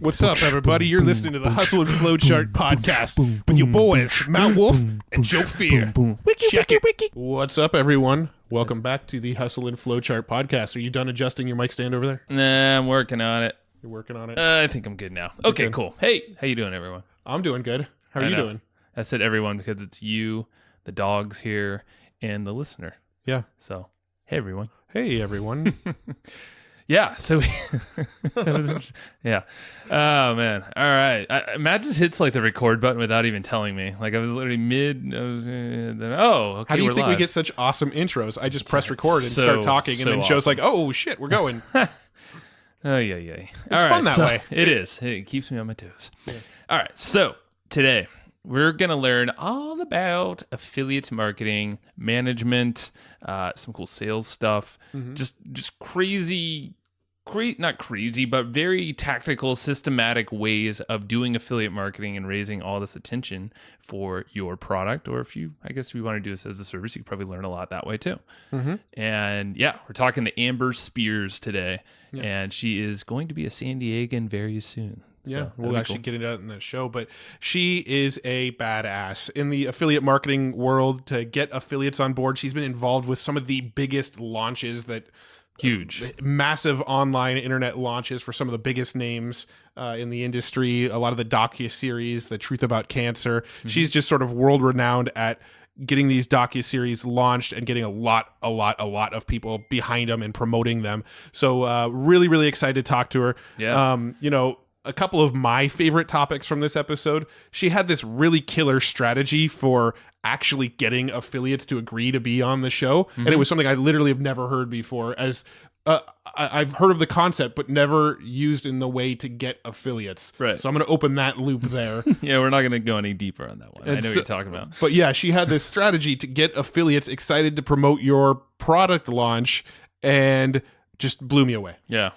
What's up, everybody? You're listening to the Hustle and Flowchart podcast with your boys, Matt Wolf and Joe Fear. Check it. What's up, everyone? Welcome back to the Hustle and Flowchart podcast. Are you done adjusting your mic stand over there? Nah, I'm working on it. You're working on it? I think I'm good now. Okay, good. cool. Hey, how you doing, everyone? I'm doing good. How are you doing? I said everyone because it's you, the dogs here, and the listener. Yeah. So, hey, everyone. Hey, everyone. Yeah, so yeah. Oh man. All right. Matt just hits like the record button without even telling me. Like I was literally okay. How do you think live. we get such awesome intros? I just press record and start talking, and then Joe's like, "Oh shit, we're going." Oh yeah. It's fun that way. It is. It keeps me on my toes. Yeah. All right. So today we're gonna learn all about affiliate marketing, management, some cool sales stuff, just crazy. Not crazy, but very tactical, systematic ways of doing affiliate marketing and raising all this attention for your product. Or if you want to do this as a service, you can probably learn a lot that way too. And yeah, we're talking to Amber Spears today, and she is going to be a San Diegan very soon. Yeah, we'll actually get into that in the show, but she is a badass in the affiliate marketing world. To get affiliates on board, she's been involved with some of the biggest launches massive online internet launches for some of the biggest names in the industry. A lot of the docuseries, The Truth About Cancer. She's just sort of world renowned at getting these docuseries launched and getting a lot of people behind them and promoting them. So really, really excited to talk to her. Yeah. A couple of my favorite topics from this episode. She had this really killer strategy for actually getting affiliates to agree to be on the show. And it was something I literally have never heard before. As I've heard of the concept, but never used in the way to get affiliates. Right. So I'm going to open that loop there. Yeah, we're not going to go any deeper on that one. I know what you're talking about. But yeah, she had this strategy to get affiliates excited to promote your product launch, and just blew me away. Yeah.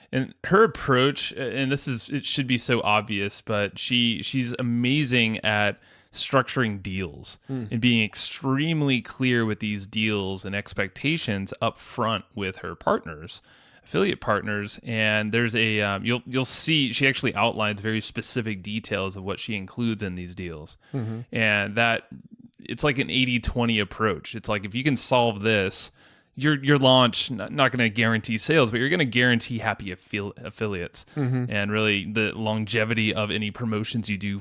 And her approach, and it should be so obvious, but she's amazing at structuring deals and being extremely clear with these deals and expectations up front with her partners, affiliate partners. And there's a you'll see she actually outlines very specific details of what she includes in these deals, and that it's like an 80-20 approach. It's like if you can solve this, your launch not going to guarantee sales, but you're going to guarantee happy affiliates and really the longevity of any promotions you do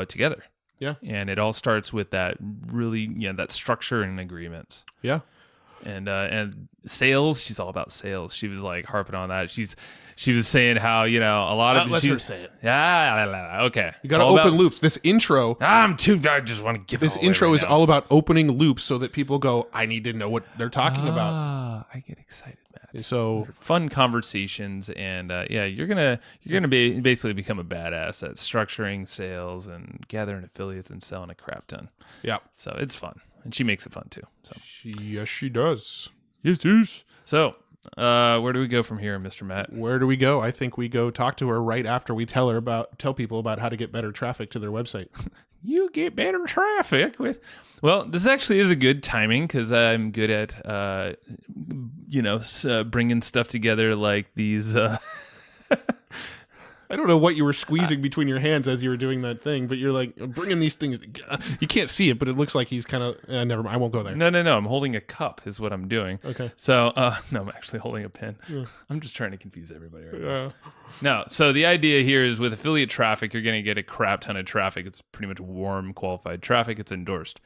together. Yeah. And it all starts with that really, that structure and agreements. Yeah. And sales, she's all about sales. She was like harping on that. She was saying how, a lot of... Let her say it. Yeah, okay. You got to open loops. This intro... I just want to give this intro is all about opening loops so that people go, I need to know what they're talking about. I get excited, Matt. So fun conversations, and you're gonna basically become a badass at structuring sales and gathering affiliates and selling a crap ton. Yeah. So it's fun, and she makes it fun too. So yes, she does. Yes. So where do we go from here, Mr. Matt? Where do we go? I think we go talk to her right after we tell people about how to get better traffic to their website. You get better traffic with... Well, this actually is a good timing because I'm good at, bringing stuff together like these... I don't know what you were squeezing between your hands as you were doing that thing, but you're like bringing these things. You can't see it, but it looks like he's kind of. Never mind. I won't go there. No. I'm holding a cup, is what I'm doing. Okay. So, no, I'm actually holding a pen. Yeah. I'm just trying to confuse everybody right now. No. So the idea here is with affiliate traffic, you're going to get a crap ton of traffic. It's pretty much warm, qualified traffic. It's endorsed.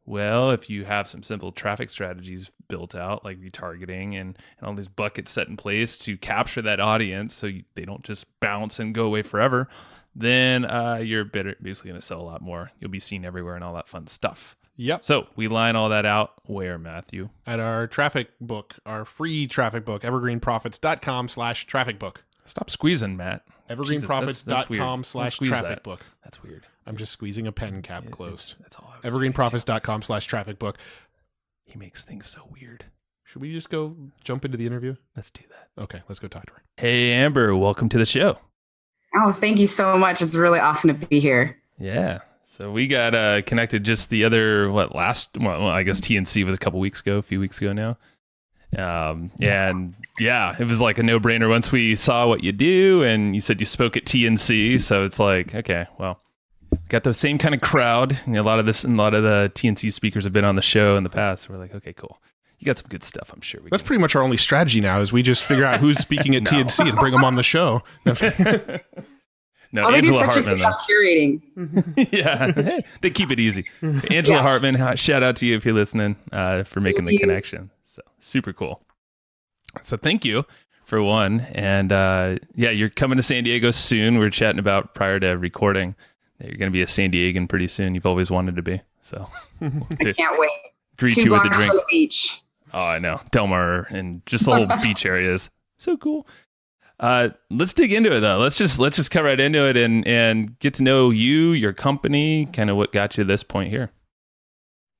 Well, if you have some simple traffic strategies built out, like retargeting and all these buckets set in place to capture that audience so they don't just bounce and go away forever, then you're basically going to sell a lot more. You'll be seen everywhere and all that fun stuff. Yep. So we line all that out where, Matthew? At our traffic book, our free traffic book, evergreenprofits.com/traffic book. Stop squeezing, Matt. Evergreenprofits.com/traffic book. That's weird. I'm just squeezing a pen cap closed. That's all. Evergreenprofits.com/traffic book. He makes things so weird. Should we just go jump into the interview? Let's do that. Okay, let's go talk to her. Hey, Amber, welcome to the show. Oh, thank you so much. It's really awesome to be here. Yeah. So we got connected just the other, I guess TNC was a few weeks ago now. And yeah, it was like a no-brainer once we saw what you do, and you said you spoke at TNC. So it's like, okay, well, got the same kind of crowd. A lot of the TNC speakers have been on the show in the past. So we're like, okay, cool. You got some good stuff, I'm sure. That's pretty much our only strategy now is we just figure out who's speaking at TNC and bring them on the show. No, they do Angela such Hartman, a good job curating. yeah, they keep it easy. Angela Hartman, shout out to you if you're listening, for making the connection. So super cool. So thank you for one. And you're coming to San Diego soon. We were chatting about prior to recording that you're going to be a San Diegan pretty soon. You've always wanted to be. So I can't wait. Greet 2 you with a blocks drink. from the beach. Oh, I know. Del Mar and just the whole beach areas. So cool. Let's dig into it though. Let's just cut right into it and get to know you, your company, kind of what got you to this point here.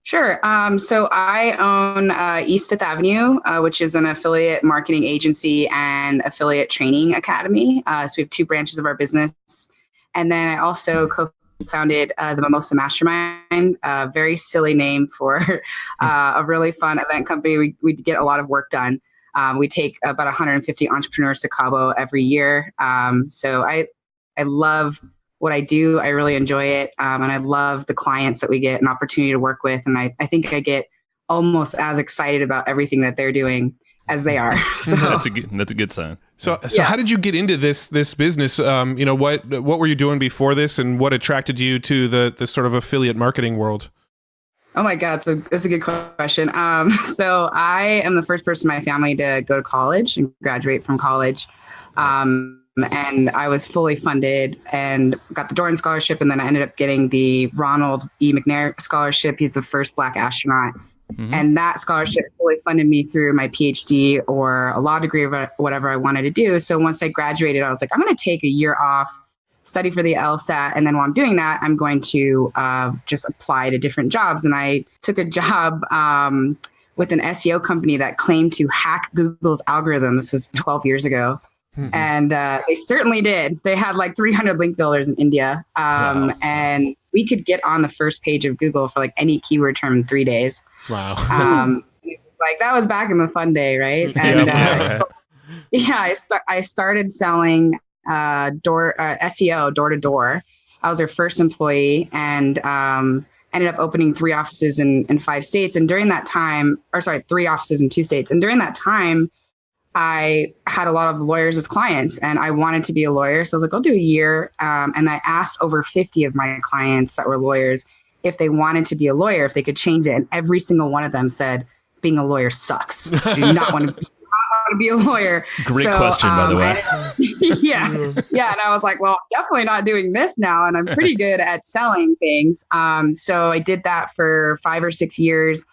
Sure. So I own East Fifth Avenue, which is an affiliate marketing agency and affiliate training academy. So we have 2 branches of our business. And then I also co-founded the Mimosa Mastermind, a very silly name for a really fun event company. We get a lot of work done. We take about 150 entrepreneurs to Cabo every year. So I love what I do. I really enjoy it. And I love the clients that we get an opportunity to work with. And I think I get almost as excited about everything that they're doing as they are. So that's a good sign. So how did you get into this business? What were you doing before this, and what attracted you to the sort of affiliate marketing world? Oh my God, so that's a good question. So I am the first person in my family to go to college and graduate from college. And I was fully funded and got the Dorn Scholarship. And then I ended up getting the Ronald E. McNair Scholarship. He's the first Black astronaut. Mm-hmm. And that scholarship fully funded me through my PhD or a law degree or whatever I wanted to do. So once I graduated, I was like, I'm going to take a year off, study for the LSAT. And then while I'm doing that, I'm going to just apply to different jobs. And I took a job with an SEO company that claimed to hack Google's algorithm. This was 12 years ago. Mm-hmm. And they certainly did. They had like 300 link builders in India. Wow. And we could get on the first page of Google for like any keyword term in 3 days. Wow. Like that was back in the fun day, right? And I started selling SEO door to door. I was their first employee and ended up opening 3 offices in 5 states. And during that time, 3 offices in 2 states. And during that time, I had a lot of lawyers as clients and I wanted to be a lawyer. So I was like, I'll do a year. And I asked over 50 of my clients that were lawyers if they wanted to be a lawyer, if they could change it. And every single one of them said, being a lawyer sucks. I do not want to be a lawyer. Great question, by the way. Yeah. And I was like, well, definitely not doing this now. And I'm pretty good at selling things. So I did that for 5 or 6 years.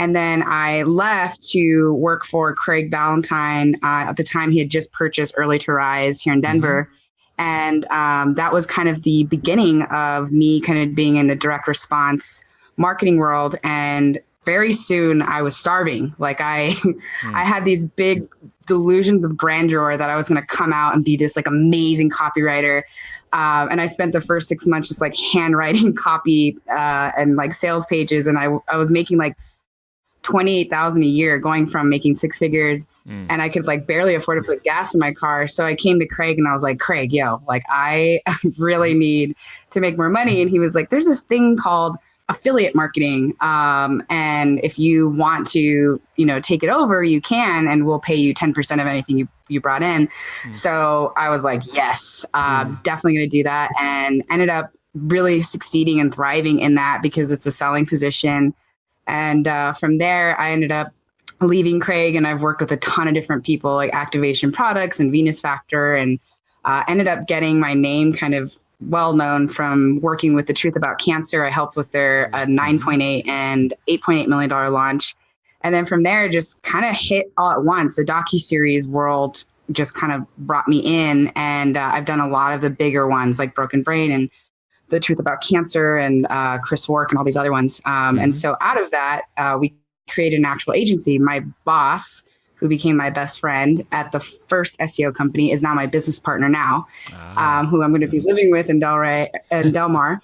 And then I left to work for Craig Ballantyne. At the time, he had just purchased Early to Rise here in Denver. Mm-hmm. And that was kind of the beginning of me kind of being in the direct response marketing world. And very soon I was starving. Like I had these big delusions of grandeur that I was going to come out and be this like amazing copywriter. And I spent the first 6 months just like handwriting copy and like sales pages. And I was making like $28,000 a year, going from making 6 figures and I could like barely afford to put gas in my car. So I came to Craig and I was like, Craig, like I really need to make more money. And he was like, there's this thing called affiliate marketing. And if you want to, take it over, you can, and we'll pay you 10% of anything you brought in. So I was like, yes, definitely going to do that. And ended up really succeeding and thriving in that because it's a selling position. And from there, I ended up leaving Craig, and I've worked with a ton of different people like Activation Products and Venus Factor, and ended up getting my name kind of well known from working with The Truth About Cancer. I helped with their $9.8 and $8.8 million launch. And then from there, just kind of hit all at once. The docuseries world just kind of brought me in, and I've done a lot of the bigger ones like Broken Brain and The Truth About Cancer and Chris Wark and all these other ones. And so out of that, we created an actual agency. My boss, who became my best friend at the first SEO company, is now my business partner now, who I'm going to be living with in Del Mar.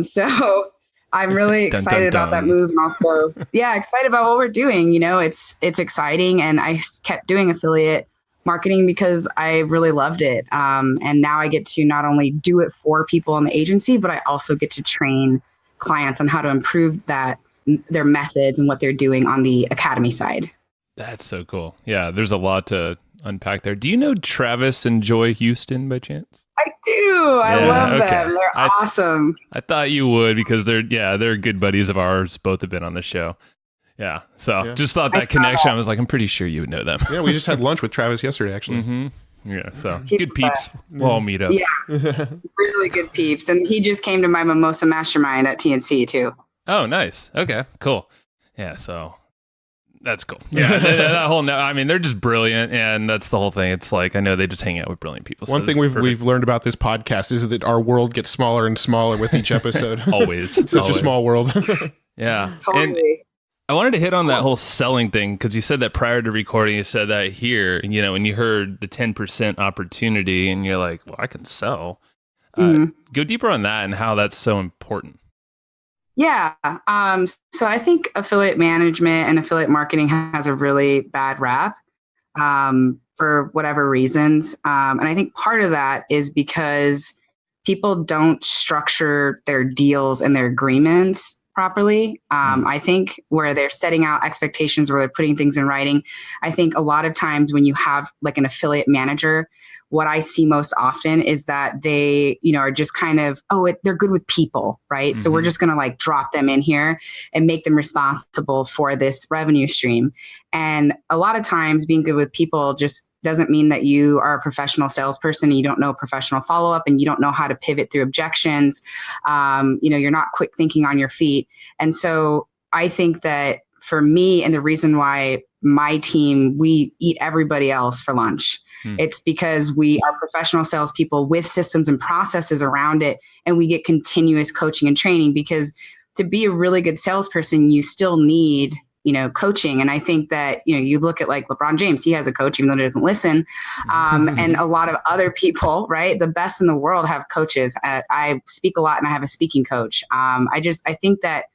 So I'm really excited about that move, and also, excited about what we're doing. It's exciting, and I kept doing affiliate marketing because I really loved it. And now I get to not only do it for people in the agency, but I also get to train clients on how to improve their methods and what they're doing on the academy side. That's so cool. Yeah, there's a lot to unpack there. Do you know Travis and Joy Houston by chance? I do. I love them. They're awesome. I thought you would, because they're good buddies of ours. Both have been on the show. Yeah. So just thought that connection. I was like, I'm pretty sure you would know them. Yeah, we just had lunch with Travis yesterday, actually. Mm-hmm. Yeah. So good peeps. We'll all meet up. Yeah. Really good peeps. And he just came to my Mimosa Mastermind at TNC too. Oh, nice. Okay, cool. Yeah. So that's cool. Yeah. That whole, I mean, they're just brilliant. And that's the whole thing. It's like, I know they just hang out with brilliant people. So one thing we've learned about this podcast is that our world gets smaller and smaller with each episode. Always. Such a small world. Yeah. Totally. And I wanted to hit on that whole selling thing, because you said that prior to recording. You said that here, and you heard the 10% opportunity, and you're like, well, I can sell. Go deeper on that and how that's so important. Yeah. So I think affiliate management and affiliate marketing has a really bad rap for whatever reasons. And I think part of that is because people don't structure their deals and their agreements properly. I think where they're setting out expectations, where they're putting things in writing. I think a lot of times when you have like an affiliate manager, what I see most often is that they, are just kind of, they're good with people, right? Mm-hmm. So we're just going to like drop them in here and make them responsible for this revenue stream. And a lot of times being good with people just doesn't mean that you are a professional salesperson and you don't know professional follow-up and you don't know how to pivot through objections. You're not quick thinking on your feet. And so I think that for me, and the reason why my team, we eat everybody else for lunch. It's because we are professional salespeople with systems and processes around it. And we get continuous coaching and training, because to be a really good salesperson, you still need, coaching. And I think that, you look at like LeBron James, he has a coach, even though he doesn't listen. And a lot of other people, right? The best in the world have coaches. I speak a lot and I have a speaking coach. I think that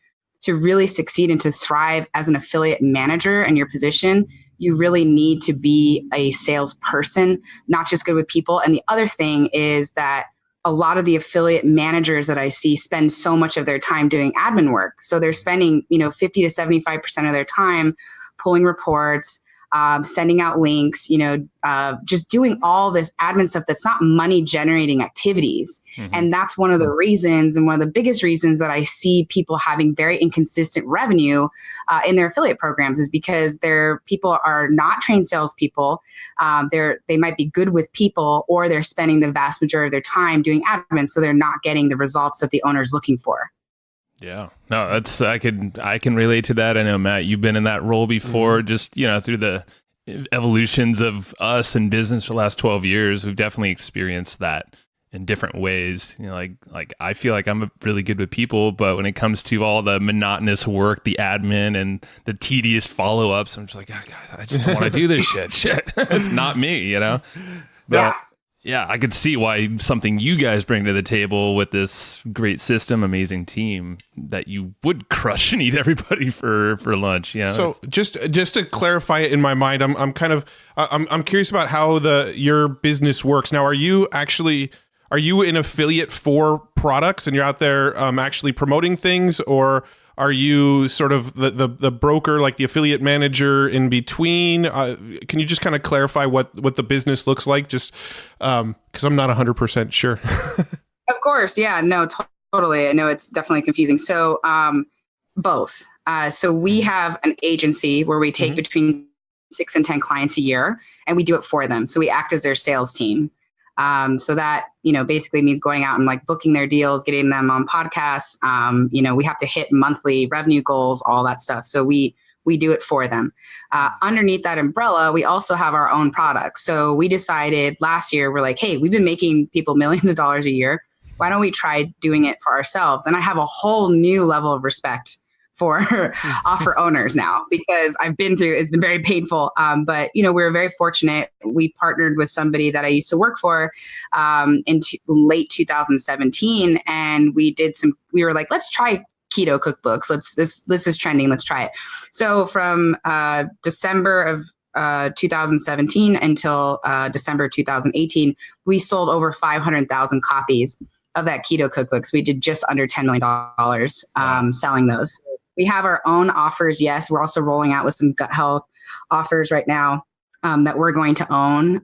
to really succeed and to thrive as an affiliate manager in your position, you really need to be a salesperson, not just good with people. And the other thing is that a lot of the affiliate managers that I see spend so much of their time doing admin work. So they're spending, 50 to 75% of their time pulling reports, sending out links, just doing all this admin stuff that's not money generating activities. Mm-hmm. And that's one of the reasons, and one of the biggest reasons that I see people having very inconsistent revenue in their affiliate programs, is because their people are not trained salespeople. They might be good with people, or they're spending the vast majority of their time doing admin. So they're not getting the results that the owner is looking for. Yeah, no, I can relate to that. I know, Matt, you've been in that role before, just, through the evolutions of us in business for the last 12 years, we've definitely experienced that in different ways. Like I feel like I'm really good with people, but when it comes to all the monotonous work, the admin and the tedious follow-ups, I'm just like, oh God, I just don't want to do this shit. It's not me, But yeah, I could see why something you guys bring to the table with this great system, amazing team, that you would crush and eat everybody for lunch. Yeah. So just to clarify it in my mind, I'm curious about how your business works. Now, are you an affiliate for products and you're out there actually promoting things, or are you sort of the broker, like the affiliate manager in between? Can you just kind of clarify what the business looks like? Just because I'm not 100% sure. Of course. Yeah, no, totally. I know it's definitely confusing. So both. So we have an agency where we take between 6 and 10 clients a year, and we do it for them. So we act as their sales team. So that, basically means going out and like booking their deals, getting them on podcasts. We have to hit monthly revenue goals, all that stuff. So we do it for them. Underneath that umbrella, we also have our own products. So we decided last year, we're like, hey, we've been making people millions of dollars a year. Why don't we try doing it for ourselves? And I have a whole new level of respect for offer owners now, because I've been through, it's been very painful. But, we were very fortunate. We partnered with somebody that I used to work for in late 2017. And we were like, let's try keto cookbooks. This is trending. Let's try it. So from December of 2017 until December 2018, we sold over 500,000 copies of that keto cookbooks. We did just under $10 million selling those. We have our own offers. Yes, we're also rolling out with some gut health offers right now that we're going to own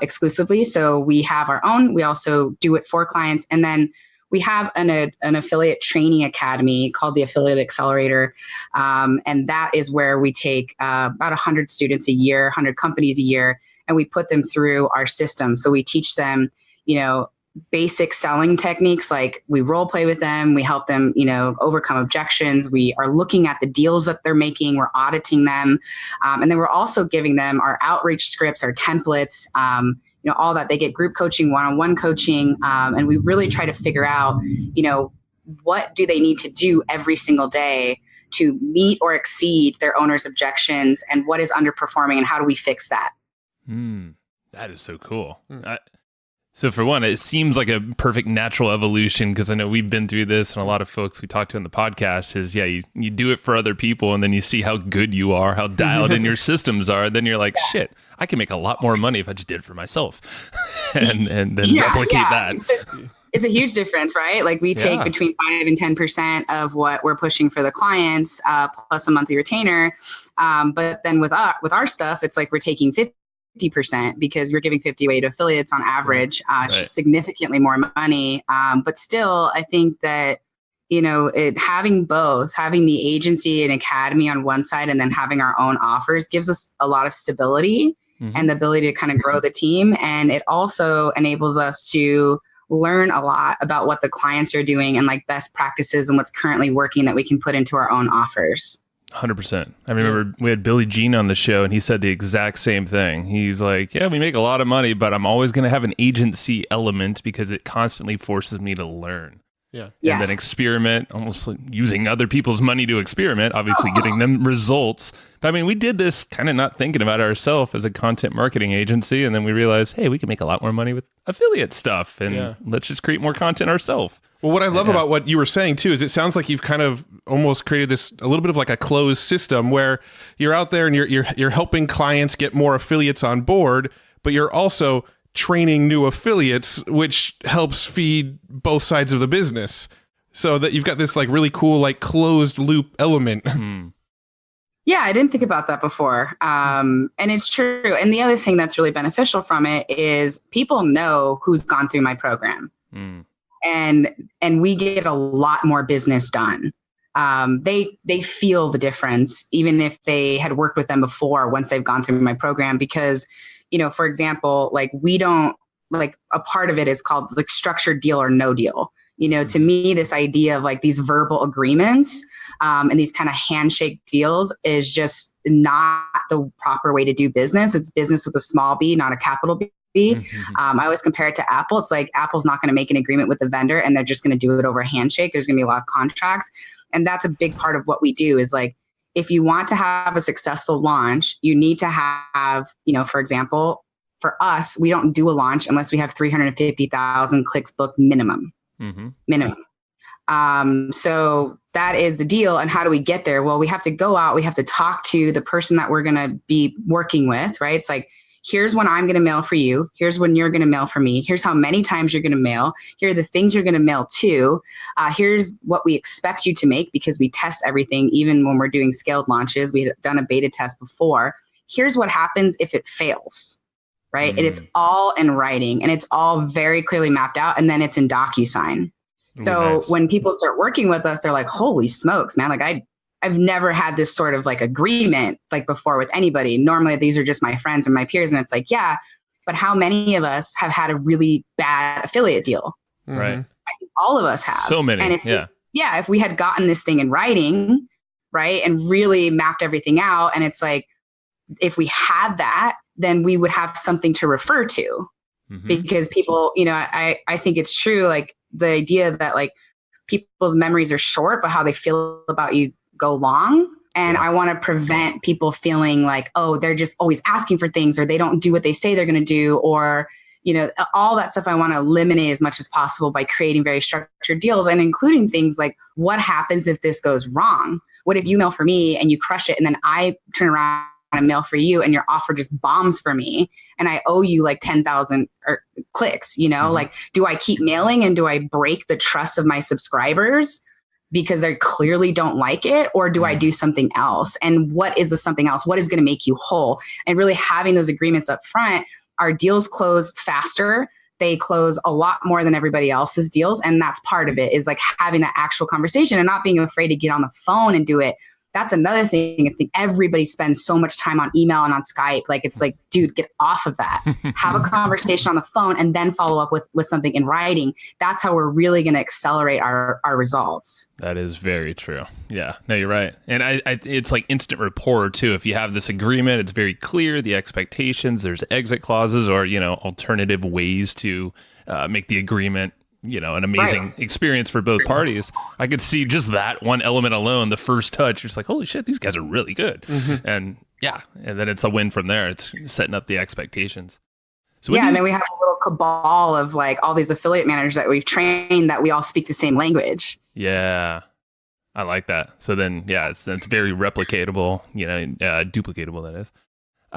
exclusively. So we have our own. We also do it for clients. And then we have an affiliate training academy called the Affiliate Accelerator. And that is where we take about 100 students a year, 100 companies a year, and we put them through our system. So we teach them, basic selling techniques, like we role play with them, we help them, overcome objections. We are looking at the deals that they're making, we're auditing them. And then we're also giving them our outreach scripts, our templates, all that. They get group coaching, one-on-one coaching. And we really try to figure out, what do they need to do every single day to meet or exceed their owner's objections, and what is underperforming and how do we fix that? That is so cool. So for one, it seems like a perfect natural evolution, because I know we've been through this, and a lot of folks we talk to on the podcast is, you do it for other people, and then you see how good you are, how dialed in your systems are. Then you're like, shit, I can make a lot more money if I just did it for myself and then replicate that. It's a huge difference, right? Like we take between 5 and 10% of what we're pushing for the clients, plus a monthly retainer. But then with our stuff, it's like we're taking 50% because we're giving 50 away to affiliates on average. It's just significantly more money. But still, I think that, having both, having the agency and academy on one side and then having our own offers gives us a lot of stability and the ability to kind of grow the team. And it also enables us to learn a lot about what the clients are doing and like best practices and what's currently working that we can put into our own offers. 100%. I remember we had Billy Jean on the show, and he said the exact same thing. He's like, we make a lot of money, but I'm always going to have an agency element because it constantly forces me to learn. Yeah. And then experiment, almost like using other people's money to experiment, obviously getting them results. But I mean, we did this kind of not thinking about ourselves as a content marketing agency. And then we realized, hey, we can make a lot more money with affiliate stuff, and let's just create more content ourselves. Well, what I love about what you were saying too is it sounds like you've kind of almost created this a little bit of like a closed system where you're out there and you're helping clients get more affiliates on board, but you're also training new affiliates, which helps feed both sides of the business, so that you've got this like really cool like closed loop element. Yeah, I didn't think about that before. And it's true. And the other thing that's really beneficial from it is people know who's gone through my program. And we get a lot more business done. They feel the difference, even if they had worked with them before, once they've gone through my program, because, for example, like we don't, like a part of it is called like structured deal or no deal. To me, this idea of like these verbal agreements and these kind of handshake deals is just not the proper way to do business. It's business with a small b, not a capital B. I always compare it to Apple. It's like Apple's not going to make an agreement with the vendor and they're just going to do it over a handshake. There's going to be a lot of contracts. And that's a big part of what we do is like, if you want to have a successful launch, you need to have, for example, for us, we don't do a launch unless we have 350,000 clicks booked minimum. So that is the deal. And how do we get there? Well, we have to go out. We have to talk to the person that we're going to be working with, right? It's like, here's when I'm going to mail for you. Here's when you're going to mail for me. Here's how many times you're going to mail. Here are the things you're going to mail to. Here's what we expect you to make, because we test everything. Even when we're doing scaled launches, we had done a beta test before. Here's what happens if it fails, right? And it's all in writing and it's all very clearly mapped out. And then it's in DocuSign. So when people start working with us, they're like, holy smokes, man. Like I've never had this sort of like agreement like before with anybody. Normally these are just my friends and my peers. And it's like, yeah, but how many of us have had a really bad affiliate deal? Right. I think all of us have. So many. And if we had gotten this thing in writing, right, and really mapped everything out, and it's like, if we had that, then we would have something to refer to. Because people, I think it's true. Like the idea that like people's memories are short, but how they feel about you go long. And I want to prevent people feeling like, oh, they're just always asking for things, or they don't do what they say they're going to do, or, all that stuff I want to eliminate as much as possible by creating very structured deals and including things like what happens if this goes wrong? What if you mail for me and you crush it and then I turn around and mail for you and your offer just bombs for me and I owe you like 10,000 clicks, like, do I keep mailing and do I break the trust of my subscribers because they clearly don't like it? Or do I do something else? And what is the something else? What is going to make you whole? And really having those agreements up front, our deals close faster. They close a lot more than everybody else's deals. And that's part of it, is like having that actual conversation and not being afraid to get on the phone and do it. That's another thing. I think everybody spends so much time on email and on Skype. Like, it's like, dude, get off of that. Have a conversation on the phone and then follow up with something in writing. That's how we're really going to accelerate our results. That is very true. Yeah, no, you're right. And I it's like instant rapport too. If you have this agreement, it's very clear, the expectations, there's exit clauses or, alternative ways to make the agreement an amazing experience for both parties. I could see just that one element alone, the first touch, you're just like, holy shit, these guys are really good. And and then it's a win from there. It's setting up the expectations. So and then we have a little cabal of like all these affiliate managers that we've trained that we all speak the same language. Yeah, I like that. So then, it's very replicatable, duplicatable, that is.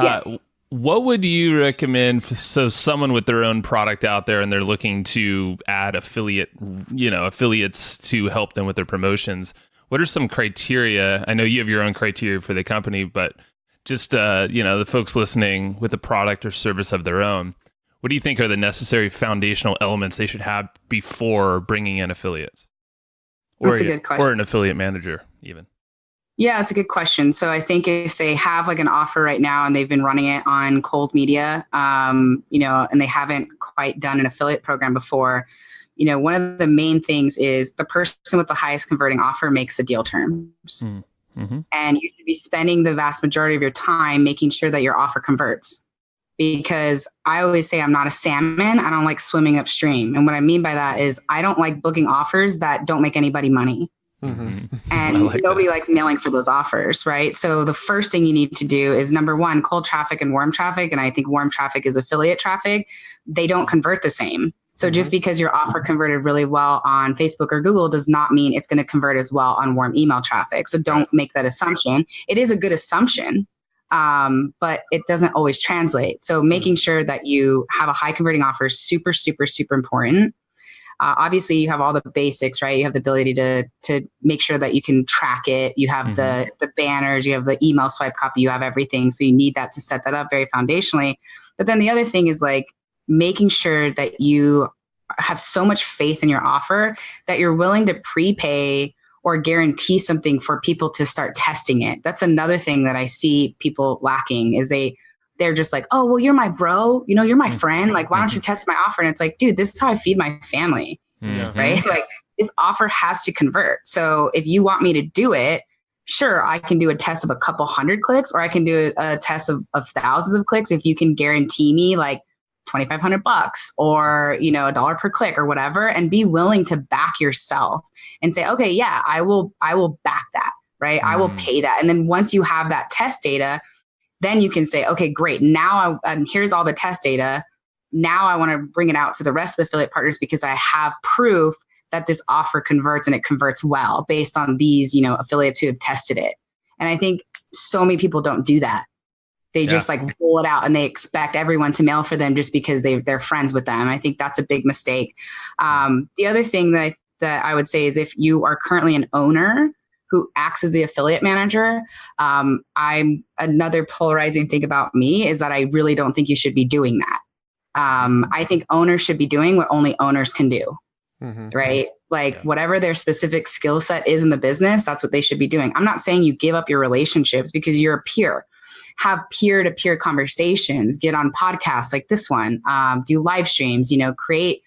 Yes. What would you recommend so someone with their own product out there and they're looking to add affiliates to help them with their promotions? What are some criteria? I know you have your own criteria for the company, but just the folks listening with a product or service of their own, what do you think are the necessary foundational elements they should have before bringing in affiliates? That's a good question. Or an affiliate manager even. Yeah, it's a good question. So I think if they have like an offer right now and they've been running it on cold media, and they haven't quite done an affiliate program before, one of the main things is the person with the highest converting offer makes the deal terms. And you should be spending the vast majority of your time making sure that your offer converts. Because I always say I'm not a salmon. I don't like swimming upstream. And what I mean by that is I don't like booking offers that don't make anybody money. And nobody likes mailing for those offers, right? So the first thing you need to do is number one, cold traffic and warm traffic. And I think warm traffic is affiliate traffic. They don't convert the same. So just because your offer converted really well on Facebook or Google does not mean it's going to convert as well on warm email traffic. So don't make that assumption. It is a good assumption, but it doesn't always translate. So making sure that you have a high converting offer is super, super, super important. Obviously, you have all the basics, right? You have the ability to make sure that you can track it. You have the banners, you have the email swipe copy, you have everything. So you need that to set that up very foundationally. But then the other thing is like making sure that you have so much faith in your offer that you're willing to prepay or guarantee something for people to start testing it. That's another thing that I see people lacking is they're just like, oh, well, you're my bro, you're my friend. Like, why don't you test my offer? And it's like, dude, this is how I feed my family, right? Like this offer has to convert. So if you want me to do it, sure, I can do a test of a couple hundred clicks, or I can do a test of thousands of clicks. If you can guarantee me like $2,500 or, $1 per click or whatever, and be willing to back yourself and say, okay, yeah, I will back that, right? I will pay that. And then once you have that test data, then you can say, okay, great. Now here's all the test data. Now I want to bring it out to the rest of the affiliate partners because I have proof that this offer converts and it converts well based on these, affiliates who have tested it. And I think so many people don't do that. They just like roll it out and they expect everyone to mail for them just because they're friends with them. I think that's a big mistake. The other thing that I would say is if you are currently an owner who acts as the affiliate manager, another polarizing thing about me is that I really don't think you should be doing that. I think owners should be doing what only owners can do, right? Like whatever their specific skill set is in the business, that's what they should be doing. I'm not saying you give up your relationships because you're a peer. Have peer-to-peer conversations, get on podcasts like this one, do live streams, create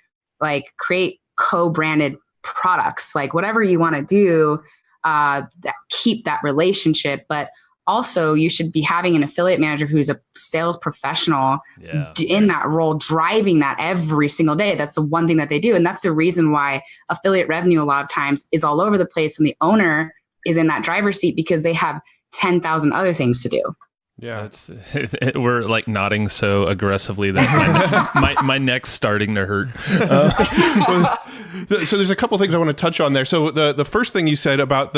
co-branded products, like whatever you want to do, that keep that relationship. But also you should be having an affiliate manager who's a sales professional in that role, driving that every single day. That's the one thing that they do. And that's the reason why affiliate revenue a lot of times is all over the place when the owner is in that driver's seat, because they have 10,000 other things to do. Yeah. We're like nodding so aggressively that my neck's starting to hurt. So there's a couple things I want to touch on there. So the first thing you said about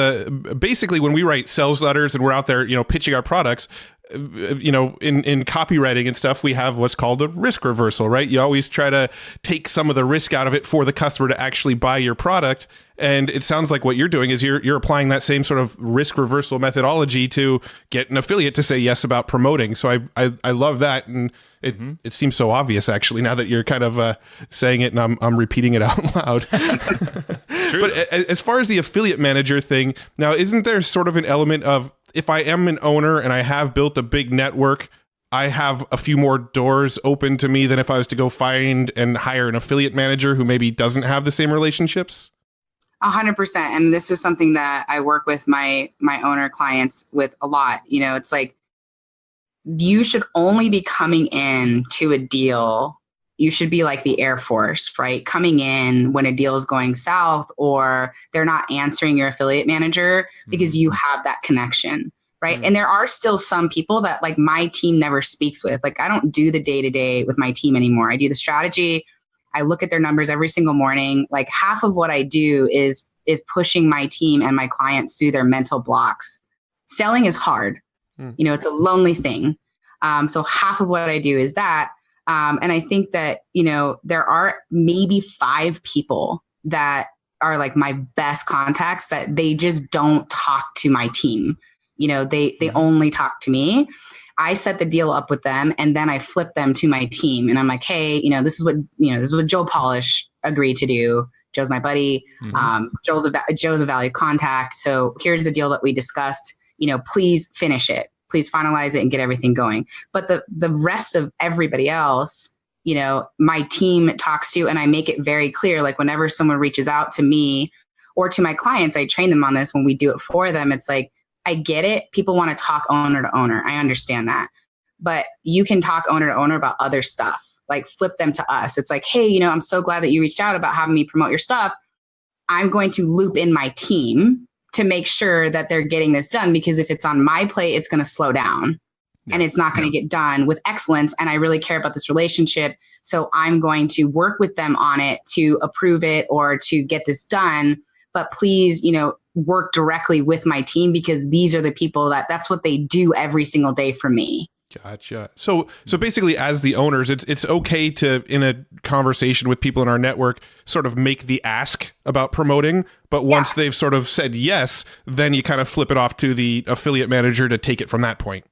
basically when we write sales letters and we're out there, pitching our products, in copywriting and stuff, we have what's called a risk reversal, right? You always try to take some of the risk out of it for the customer to actually buy your product. And it sounds like what you're doing is you're applying that same sort of risk reversal methodology to get an affiliate to say yes about promoting. So I love that. And it seems so obvious actually now that you're kind of saying it and I'm repeating it out loud. But as far as the affiliate manager thing, now isn't there sort of an element of, if I am an owner and I have built a big network, I have a few more doors open to me than if I was to go find and hire an affiliate manager who maybe doesn't have the same relationships? 100%. And this is something that I work with my owner clients with a lot. It's like, you should only be coming in to a deal. You should be like the Air Force, right? Coming in when a deal is going south or they're not answering your affiliate manager because you have that connection, right? And there are still some people that like my team never speaks with. Like I don't do the day-to-day with my team anymore. I do the strategy. I look at their numbers every single morning. Like half of what I do is pushing my team and my clients through their mental blocks. Selling is hard. It's a lonely thing. So half of what I do is that. And I think that, there are maybe 5 people that are like my best contacts that they just don't talk to my team. They only talk to me. I set the deal up with them and then I flip them to my team and I'm like, hey, this is what Joe Polish agreed to do. Joe's my buddy. Joe's a valued contact. So here's the deal that we discussed, please finish it. Please finalize it and get everything going. But the rest of everybody else, my team talks to, and I make it very clear, like whenever someone reaches out to me or to my clients, I train them on this when we do it for them. It's like, I get it. People want to talk owner to owner. I understand that. But you can talk owner to owner about other stuff, like flip them to us. It's like, hey, I'm so glad that you reached out about having me promote your stuff. I'm going to loop in my team to make sure that they're getting this done, because if it's on my plate, it's going to slow down and it's not going to get done with excellence. And I really care about this relationship. So I'm going to work with them on it to approve it or to get this done. But please, work directly with my team because these are the people that's what they do every single day for me. Gotcha. So basically as the owners, it's okay to, in a conversation with people in our network, sort of make the ask about promoting. But once they've sort of said yes, then you kind of flip it off to the affiliate manager to take it from that point.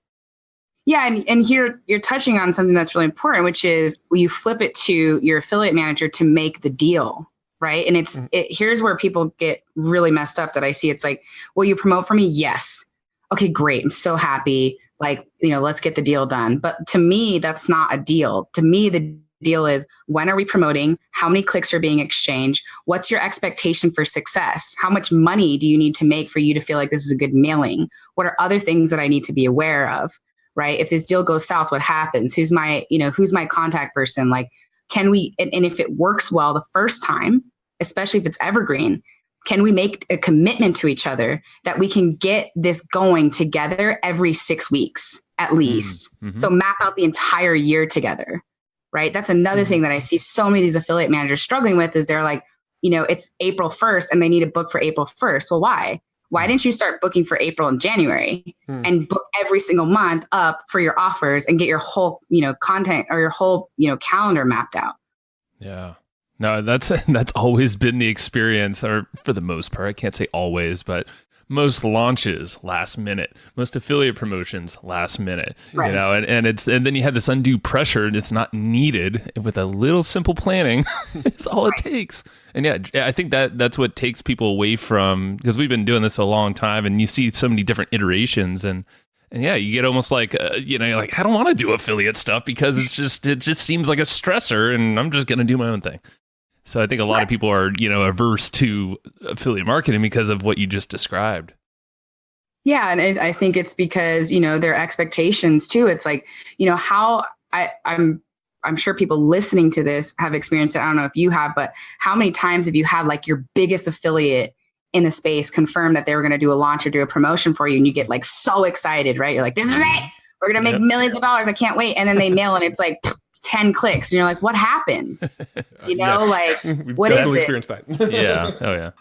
Yeah. And here you're touching on something that's really important, which is you flip it to your affiliate manager to make the deal. Right. And here's where people get really messed up that I see. It's like, will you promote for me? Yes. Okay, great. I'm so happy. Like, let's get the deal done. But to me, that's not a deal. To me, the deal is, when are we promoting? How many clicks are being exchanged? What's your expectation for success? How much money do you need to make for you to feel like this is a good mailing? What are other things that I need to be aware of? Right? If this deal goes south, what happens? Who's my contact person? Like, can we, and if it works well the first time, especially if it's evergreen, can we make a commitment to each other that we can get this going together every 6 weeks at least? So map out the entire year together, right? That's another thing that I see so many of these affiliate managers struggling with is they're like, it's April 1st and they need a book for April 1st. Well, why? Why didn't you start booking for April and January and book every single month up for your offers and get your whole, content or your whole, calendar mapped out? Yeah. No, that's always been the experience, or for the most part, I can't say always, but most launches last minute, most affiliate promotions last minute, right. And then you have this undue pressure and it's not needed. With a little simple planning, it's all it takes. And I think that's what takes people away from, because we've been doing this a long time and you see so many different iterations and you get almost like, you're like, I don't want to do affiliate stuff because it just seems like a stressor and I'm just going to do my own thing. So I think a lot of people are, averse to affiliate marketing because of what you just described. Yeah. And I think it's because, their expectations too. It's like, how I'm sure people listening to this have experienced it. I don't know if you have, but how many times have you had like your biggest affiliate in the space confirm that they were going to do a launch or do a promotion for you? And you get like so excited, right? You're like, this is it. We're going to make millions of dollars. I can't wait. And then they mail and it's like 10 clicks. And you're like, what happened? You know, like, what is it? Experienced that. Yeah. Oh, yeah.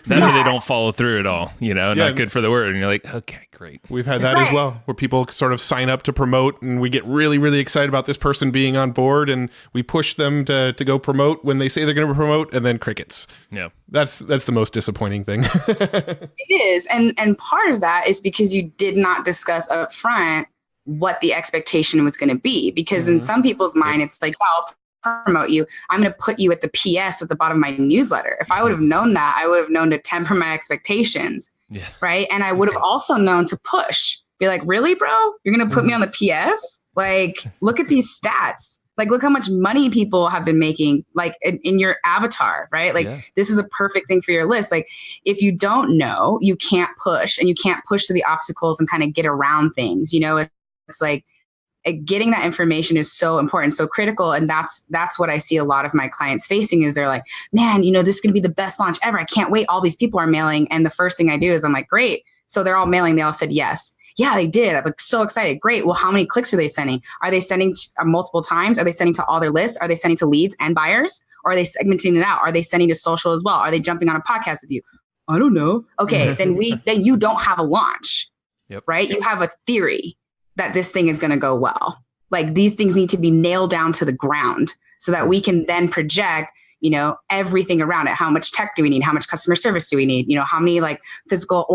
That or they don't follow through at all, you know, not good for the word. And you're like, okay, great. We've had that as well, where people sort of sign up to promote and we get really, really excited about this person being on board and we push them to go promote when they say they're going to promote, and then crickets. Yeah. That's the most disappointing thing. It is. And part of that is because you did not discuss up front what the expectation was going to be, because in some people's mind, it's like, I'll promote you. I'm going to put you at the PS at the bottom of my newsletter. If I would have known that, I would have known to temper my expectations. Yeah. Right. And I would have also known to push, be like, really, bro? You're going to put me on the PS? Like, look at these stats. Like, look how much money people have been making, like in your avatar, right? Like, this is a perfect thing for your list. Like, if you don't know, you can't push, and you can't push to the obstacles and kind of get around things. You know, it's like getting that information is so important, so critical. And that's what I see a lot of my clients facing is they're like, man, you know, this is going to be the best launch ever. I can't wait. All these people are mailing. And the first thing I do is I'm like, great. So they're all mailing. They all said yes. Yeah, they did. I'm like so excited. Great. Well, how many clicks are they sending? Are they sending multiple times? Are they sending to all their lists? Are they sending to leads and buyers? Or are they segmenting it out? Are they sending to social as well? Are they jumping on a podcast with you? I don't know. Okay, then you don't have a launch, right? You have a theory that this thing is going to go well. Like, these things need to be nailed down to the ground so that we can then project, you know, everything around it. How much tech do we need? How much customer service do we need? You know, how many like physical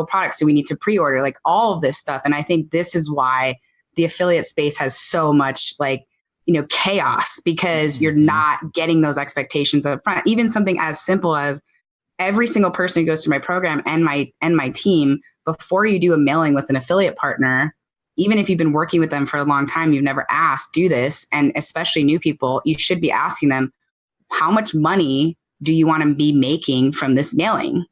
products do we need to pre-order? Like, all of this stuff. And I think this is why the affiliate space has so much like, you know, chaos, because you're not getting those expectations up front. Even something as simple as every single person who goes through my program and my team, before you do a mailing with an affiliate partner, even if you've been working with them for a long time, you've never asked, do this. And especially new people, you should be asking them, how much money do you want to be making from this mailing?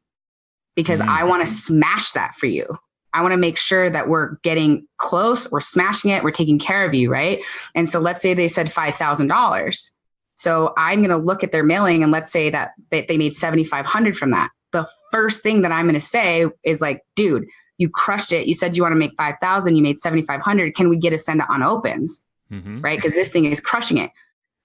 Because I want to smash that for you. I want to make sure that we're getting close, we're smashing it, we're taking care of you, right? And so let's say they said $5,000. So I'm going to look at their mailing and let's say that they made $7,500 from that. The first thing that I'm going to say is like, dude, you crushed it. You said you want to make 5,000. You made 7,500. Can we get a send it on opens? Right? Because this thing is crushing it.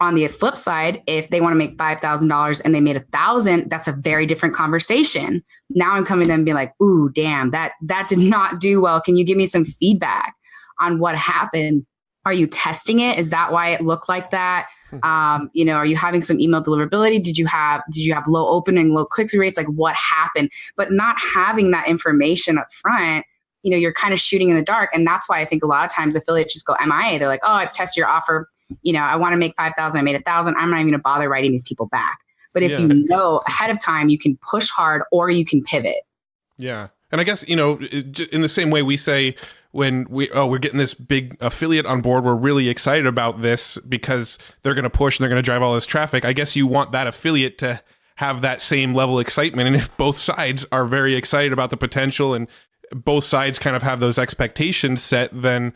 On the flip side, if they want to make $5,000 and they made 1,000, that's a very different conversation. Now I'm coming to them and be like, ooh, damn, that did not do well. Can you give me some feedback on what happened? Are you testing it? Is that why it looked like that? You know, are you having some email deliverability? Did you have low open and low click-through rates? Like, what happened? But not having that information up front, you know, you're kind of shooting in the dark. And that's why I think a lot of times affiliates just go MIA. They're like, oh, I've tested your offer. You know, I want to make 5,000. I made 1,000. I'm not even going to bother writing these people back. But if you know ahead of time, you can push hard or you can pivot. Yeah. And I guess, you know, in the same way we say when we're getting this big affiliate on board, we're really excited about this because they're going to push and they're going to drive all this traffic. I guess you want that affiliate to have that same level of excitement. And if both sides are very excited about the potential and both sides kind of have those expectations set, then,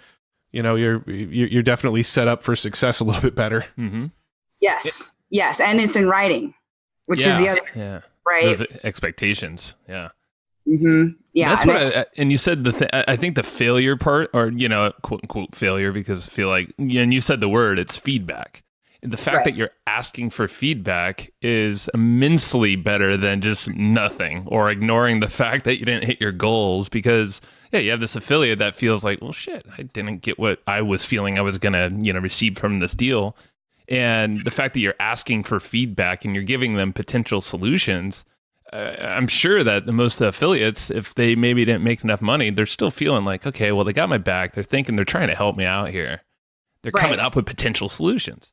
you know, you're definitely set up for success a little bit better. Yes. Yes. And it's in writing, which is the other, right? Those expectations. Yeah. Yeah. That's what and you said I think the failure part, or, you know, quote unquote failure, because I feel like, and you said the word, it's feedback. The fact that you're asking for feedback is immensely better than just nothing or ignoring the fact that you didn't hit your goals, because you have this affiliate that feels like, well, shit, I didn't get what I was feeling I was going to, you know, receive from this deal. And the fact that you're asking for feedback and you're giving them potential solutions, I'm sure that most of the affiliates, if they maybe didn't make enough money, they're still feeling like, okay, well, they got my back. They're thinking they're trying to help me out here. They're coming up with potential solutions.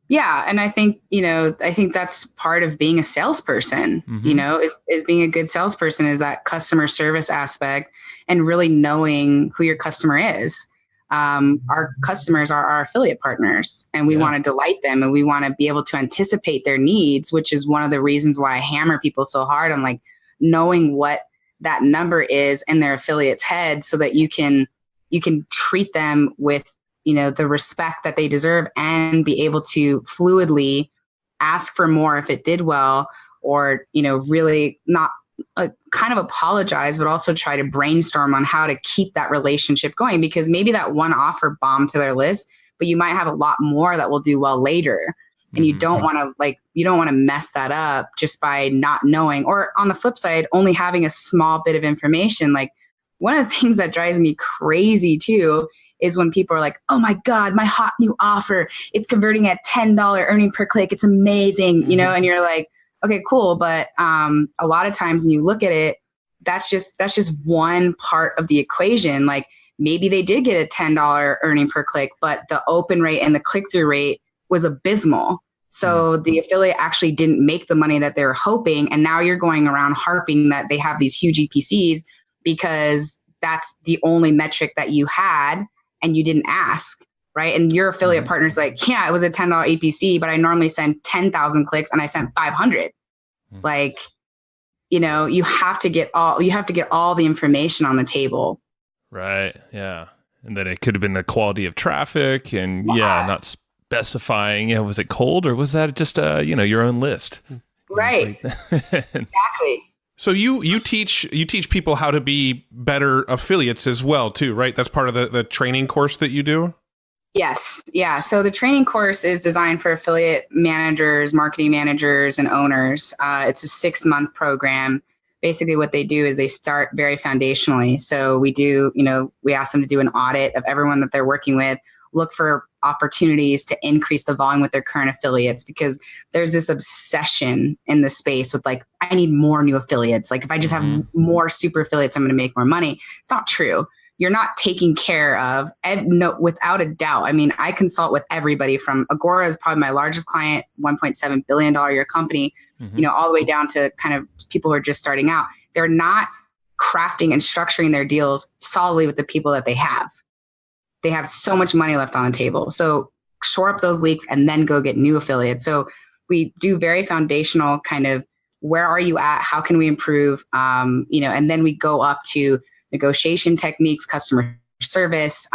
Yeah. And I think, you know, that's part of being a salesperson, you know, is being a good salesperson, is that customer service aspect and really knowing who your customer is. Our customers are our affiliate partners, and we want to delight them, and we want to be able to anticipate their needs, which is one of the reasons why I hammer people so hard on like knowing what that number is in their affiliate's head, so that you can treat them with, you know, the respect that they deserve, and be able to fluidly ask for more if it did well, or, you know, really not kind of apologize, but also try to brainstorm on how to keep that relationship going, because maybe that one offer bombed to their list, but you might have a lot more that will do well later. And you don't want to mess that up just by not knowing, or on the flip side, only having a small bit of information. Like, one of the things that drives me crazy too is when people are like, oh my God, my hot new offer, it's converting at $10 earning per click. It's amazing. You know, and you're like, okay, cool. But a lot of times when you look at it, that's just one part of the equation. Like, maybe they did get a $10 earning per click, but the open rate and the click-through rate was abysmal. So the affiliate actually didn't make the money that they were hoping. And now you're going around harping that they have these huge EPCs because that's the only metric that you had and you didn't ask, right? And your affiliate partner's like, yeah, it was a $10 EPC, but I normally send 10,000 clicks and I sent 500. Like, you know, you have to get all the information on the table. Right. Yeah. And then it could have been the quality of traffic and not specifying, was it cold or was that just, your own list? Right. Exactly. So you teach people how to be better affiliates as well too, right? That's part of the training course that you do? Yes. Yeah. So the training course is designed for affiliate managers, marketing managers, and owners. It's a 6-month program. Basically what they do is they start very foundationally. So we ask them to do an audit of everyone that they're working with, look for opportunities to increase the volume with their current affiliates, because there's this obsession in the space with like, I need more new affiliates. Like, if I just have more super affiliates, I'm going to make more money. It's not true. You're not taking care of, no, without a doubt. I mean, I consult with everybody from Agora is probably my largest client, $1.7 billion a year company, all the way down to kind of people who are just starting out. They're not crafting and structuring their deals solely with the people that they have. They have so much money left on the table. So shore up those leaks and then go get new affiliates. So we do very foundational kind of, where are you at? How can we improve? And then we go up to negotiation techniques, customer service,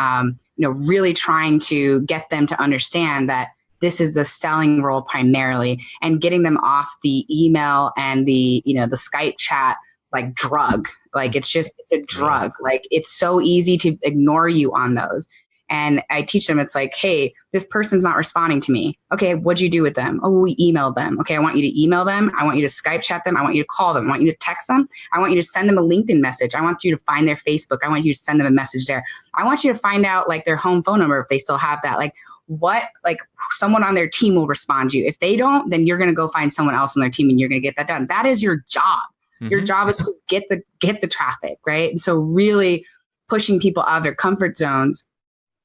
really trying to get them to understand that this is a selling role primarily, and getting them off the email and the Skype chat like drug. Like, it's a drug. Like, it's so easy to ignore you on those. And I teach them, it's like, hey, this person's not responding to me. Okay, what'd you do with them? Oh, we emailed them. Okay, I want you to email them. I want you to Skype chat them. I want you to call them. I want you to text them. I want you to send them a LinkedIn message. I want you to find their Facebook. I want you to send them a message there. I want you to find out like their home phone number if they still have that. Like, someone on their team will respond to you. If they don't, then you're going to go find someone else on their team and you're going to get that done. That is your job. Your job is to get the traffic, right? And so really pushing people out of their comfort zones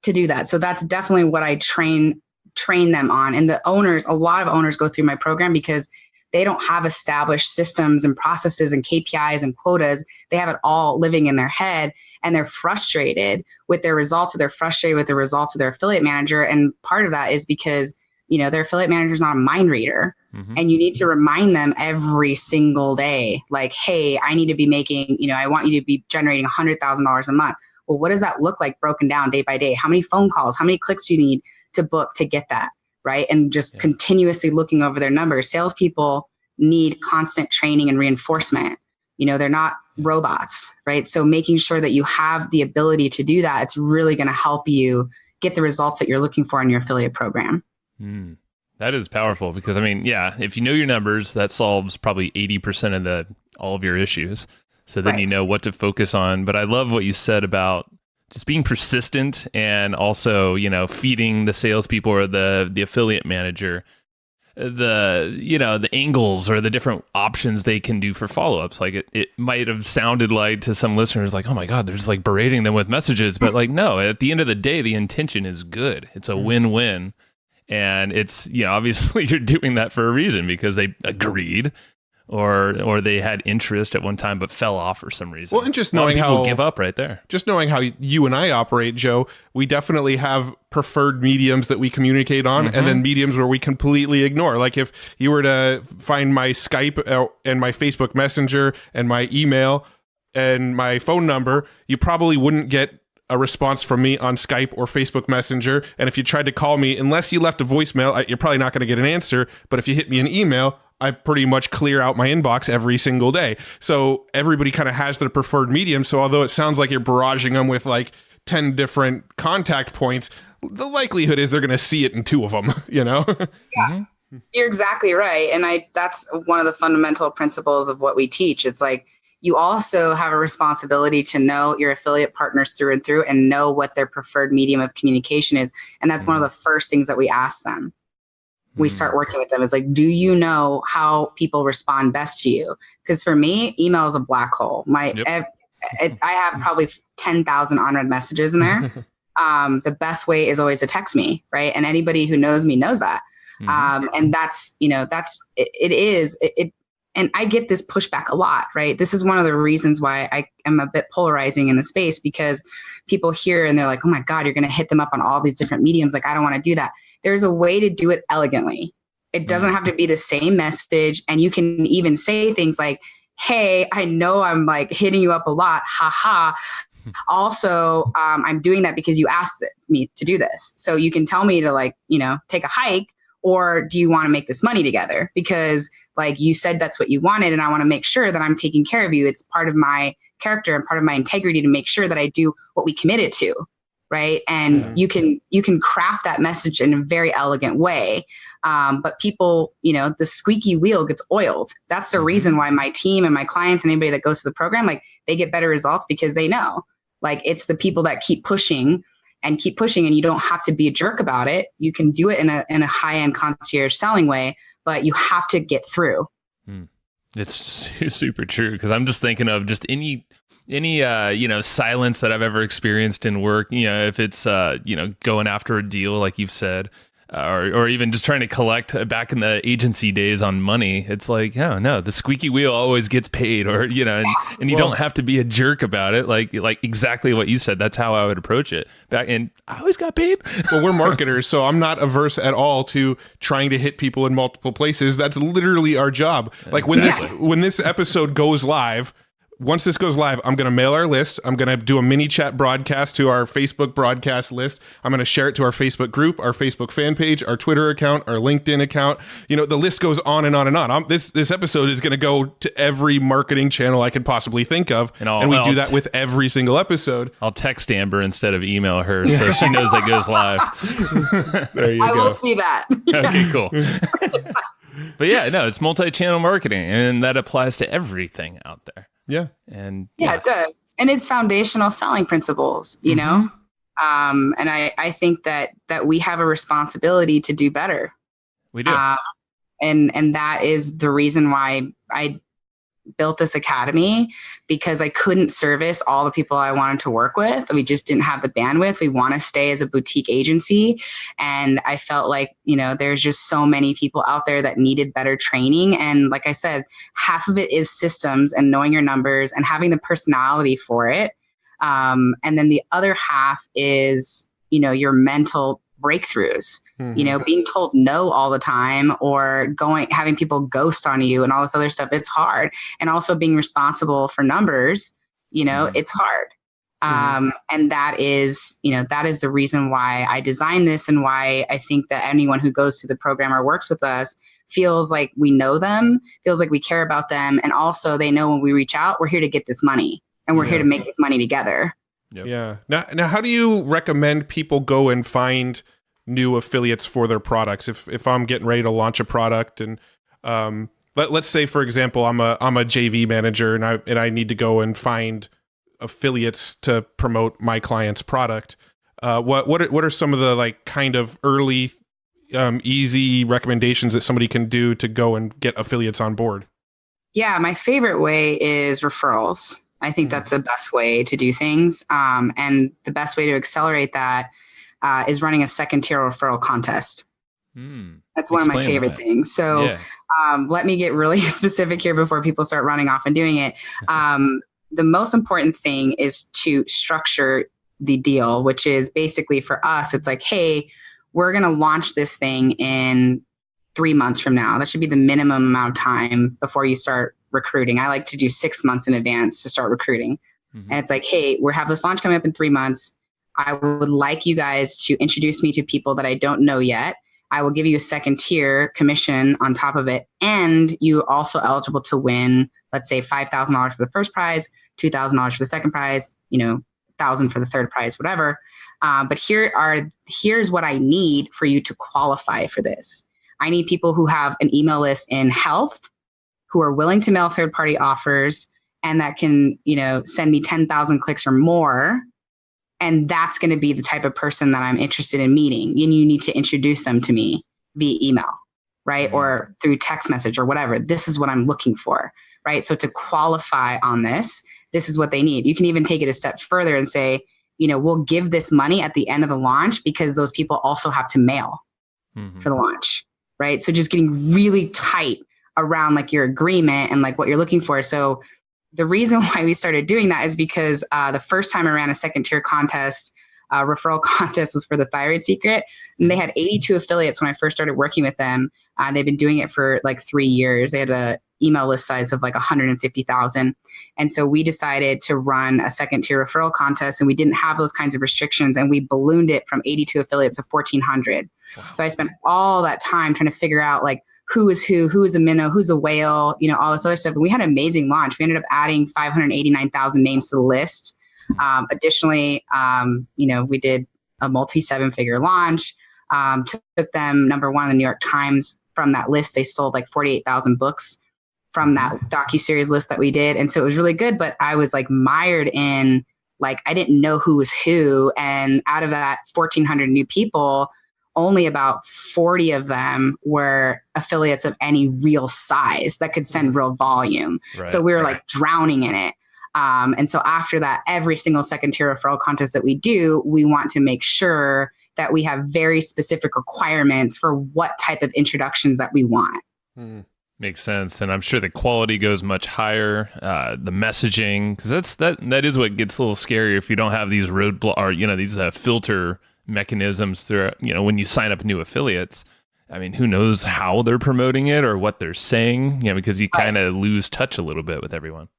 to do that. So that's definitely what I train them on. And a lot of owners go through my program because they don't have established systems and processes and KPIs and quotas. They have it all living in their head, and they're frustrated with their results, or they're frustrated with the results of their affiliate manager. And part of that is because their affiliate manager is not a mind reader. And you need to remind them every single day, like, hey, I need to be making, I want you to be generating $100,000 a month. Well, what does that look like broken down day by day? How many phone calls, how many clicks do you need to book to get that, right? And just continuously looking over their numbers. Salespeople need constant training and reinforcement. They're not robots, right? So making sure that you have the ability to do that, it's really going to help you get the results that you're looking for in your affiliate program. That is powerful, because if you know your numbers, that solves probably 80% of all of your issues. So then you know what to focus on. But I love what you said about just being persistent, and also, feeding the salespeople or the affiliate manager the angles or the different options they can do for follow-ups. Like it might have sounded like to some listeners like, oh my God, they're just like berating them with messages. But like, no, at the end of the day, the intention is good. It's a win-win. And it's, obviously you're doing that for a reason, because they agreed or they had interest at one time but fell off for some reason. Well, and just knowing how give up right there. Just knowing how you and I operate, Joe, we definitely have preferred mediums that we communicate on, and then mediums where we completely ignore. Like if you were to find my Skype and my Facebook Messenger and my email and my phone number, you probably wouldn't get a response from me on Skype or Facebook Messenger. And if you tried to call me, unless you left a voicemail, you're probably not going to get an answer. But if you hit me an email, I pretty much clear out my inbox every single day. So everybody kind of has their preferred medium. So although it sounds like you're barraging them with like 10 different contact points, the likelihood is they're going to see it in 2 of them, you know? Yeah, you're exactly right. And that's one of the fundamental principles of what we teach. It's like, you also have a responsibility to know your affiliate partners through and through and know what their preferred medium of communication is. And that's one of the first things that we ask them. We start working with them. It's like, do you know how people respond best to you? Because for me, email is a black hole. I have probably 10,000 unread messages in there. The best way is always to text me, right? And anybody who knows me knows that. And that's, and I get this pushback a lot, right? This is one of the reasons why I am a bit polarizing in the space, because people hear and they're like, oh my God, you're going to hit them up on all these different mediums. Like, I don't want to do that. There's a way to do it elegantly. It doesn't have to be the same message. And you can even say things like, hey, I know I'm like hitting you up a lot. Ha ha. Also, I'm doing that because you asked me to do this. So you can tell me to like, take a hike, or do you want to make this money together? Because like you said, that's what you wanted. And I want to make sure that I'm taking care of you. It's part of my character and part of my integrity to make sure that I do what we committed to. Right. And you can craft that message in a very elegant way. But people, the squeaky wheel gets oiled. That's the reason why my team and my clients and anybody that goes to the program, like, they get better results, because they know, like, it's the people that keep pushing, and you don't have to be a jerk about it. You can do it in a high-end concierge selling way, but you have to get through. It's super true, because I'm just thinking of just any silence that I've ever experienced in work, if it's going after a deal like you've said, or even just trying to collect back in the agency days on money. It's like, oh no, the squeaky wheel always gets paid, or and you don't have to be a jerk about it. Like exactly what you said. That's how I would approach it. And I always got paid. Well, we're marketers, so I'm not averse at all to trying to hit people in multiple places. That's literally our job. Like when this episode goes live, once this goes live, I'm going to mail our list. I'm going to do a mini chat broadcast to our Facebook broadcast list. I'm going to share it to our Facebook group, our Facebook fan page, our Twitter account, our LinkedIn account. The list goes on and on and on. This episode is going to go to every marketing channel I could possibly think of. And we do that with every single episode. I'll text Amber instead of email her, so she knows it goes live. There you go. I will see that. Okay, cool. But yeah, no, it's multi-channel marketing, and that applies to everything out there. Yeah. And yeah, it does. And it's foundational selling principles, know? And I think that we have a responsibility to do better. We do. And that is the reason why I built this academy, because I couldn't service all the people I wanted to work with. We just didn't have the bandwidth. We want to stay as a boutique agency. And I felt like, there's just so many people out there that needed better training. And like I said, half of it is systems and knowing your numbers and having the personality for it. And then the other half is, your mental breakthroughs, being told no all the time, or having people ghost on you and all this other stuff. It's hard. And also being responsible for numbers, it's hard. And that is the reason why I designed this, and why I think that anyone who goes through the program or works with us feels like we know them, feels like we care about them. And also they know when we reach out, we're here to get this money, and we're here to make this money together. Yep. Yeah. Now, how do you recommend people go and find new affiliates for their products? If I'm getting ready to launch a product, and let's say, for example, I'm a JV manager, and I need to go and find affiliates to promote my client's product. What are some of the like kind of early easy recommendations that somebody can do to go and get affiliates on board? Yeah, my favorite way is referrals. I think that's the best way to do things. And the best way to accelerate that is running a second tier referral contest. That's one of my favorite things. So let me get really specific here before people start running off and doing it. The most important thing is to structure the deal, which is basically for us, it's like, hey, we're going to launch this thing in 3 months from now. That should be the minimum amount of time before you start recruiting. I like to do 6 months in advance to start recruiting. And it's like, hey, we have this launch coming up in 3 months. I would like you guys to introduce me to people that I don't know yet. I will give you a second tier commission on top of it. And you're also eligible to win, let's say $5,000 for the first prize, $2,000 for the second prize, $1,000 for the third prize, whatever. But here's what I need for you to qualify for this. I need people who have an email list in health, who are willing to mail third-party offers, and that can, send me 10,000 clicks or more. And that's going to be the type of person that I'm interested in meeting. And you need to introduce them to me via email, right? Mm-hmm. Or through text message or whatever. This is what I'm looking for, right? So to qualify on this is what they need. You can even take it a step further and say, we'll give this money at the end of the launch because those people also have to mail for the launch, right? So just getting really tight around like your agreement and like what you're looking for. So the reason why we started doing that is because the first time I ran a second tier contest, referral contest was for the Thyroid Secret. And they had 82 affiliates when I first started working with them. They've been doing it for like 3 years. They had a email list size of like 150,000. And so we decided to run a second tier referral contest, and we didn't have those kinds of restrictions. And we ballooned it from 82 affiliates to 1,400. Wow. So I spent all that time trying to figure out like, who is a minnow, who's a whale, all this other stuff. And we had an amazing launch. We ended up adding 589,000 names to the list. Additionally, we did a multi-7-figure launch, took them number one in the New York Times. From that list, they sold like 48,000 books from that docuseries list that we did. And so it was really good, but I was like mired in, like, I didn't know who was who. And out of that 1,400 new people, only about 40 of them were affiliates of any real size that could send real volume. Right, so we were like drowning in it. And so after that, every single second tier referral contest that we do, we want to make sure that we have very specific requirements for what type of introductions that we want. Makes sense. And I'm sure the quality goes much higher. The messaging, because that is what gets a little scary if you don't have these roadblock or, these filter mechanisms through, when you sign up new affiliates. I mean, who knows how they're promoting it or what they're saying, because you kind of lose touch a little bit with everyone.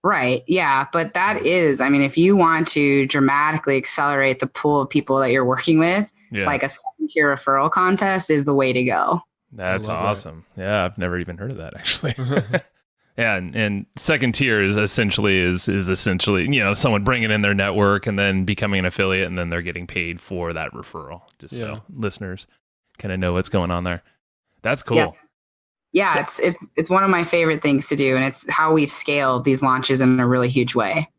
Right. Yeah. But that is, if you want to dramatically accelerate the pool of people that you're working with, like a second tier referral contest is the way to go. That's awesome. That. Yeah. I've never even heard of that actually. Yeah, and second tier is essentially someone bringing in their network and then becoming an affiliate, and then they're getting paid for that referral. Just so listeners kind of know what's going on there. That's cool. Yeah, it's one of my favorite things to do, and it's how we've scaled these launches in a really huge way.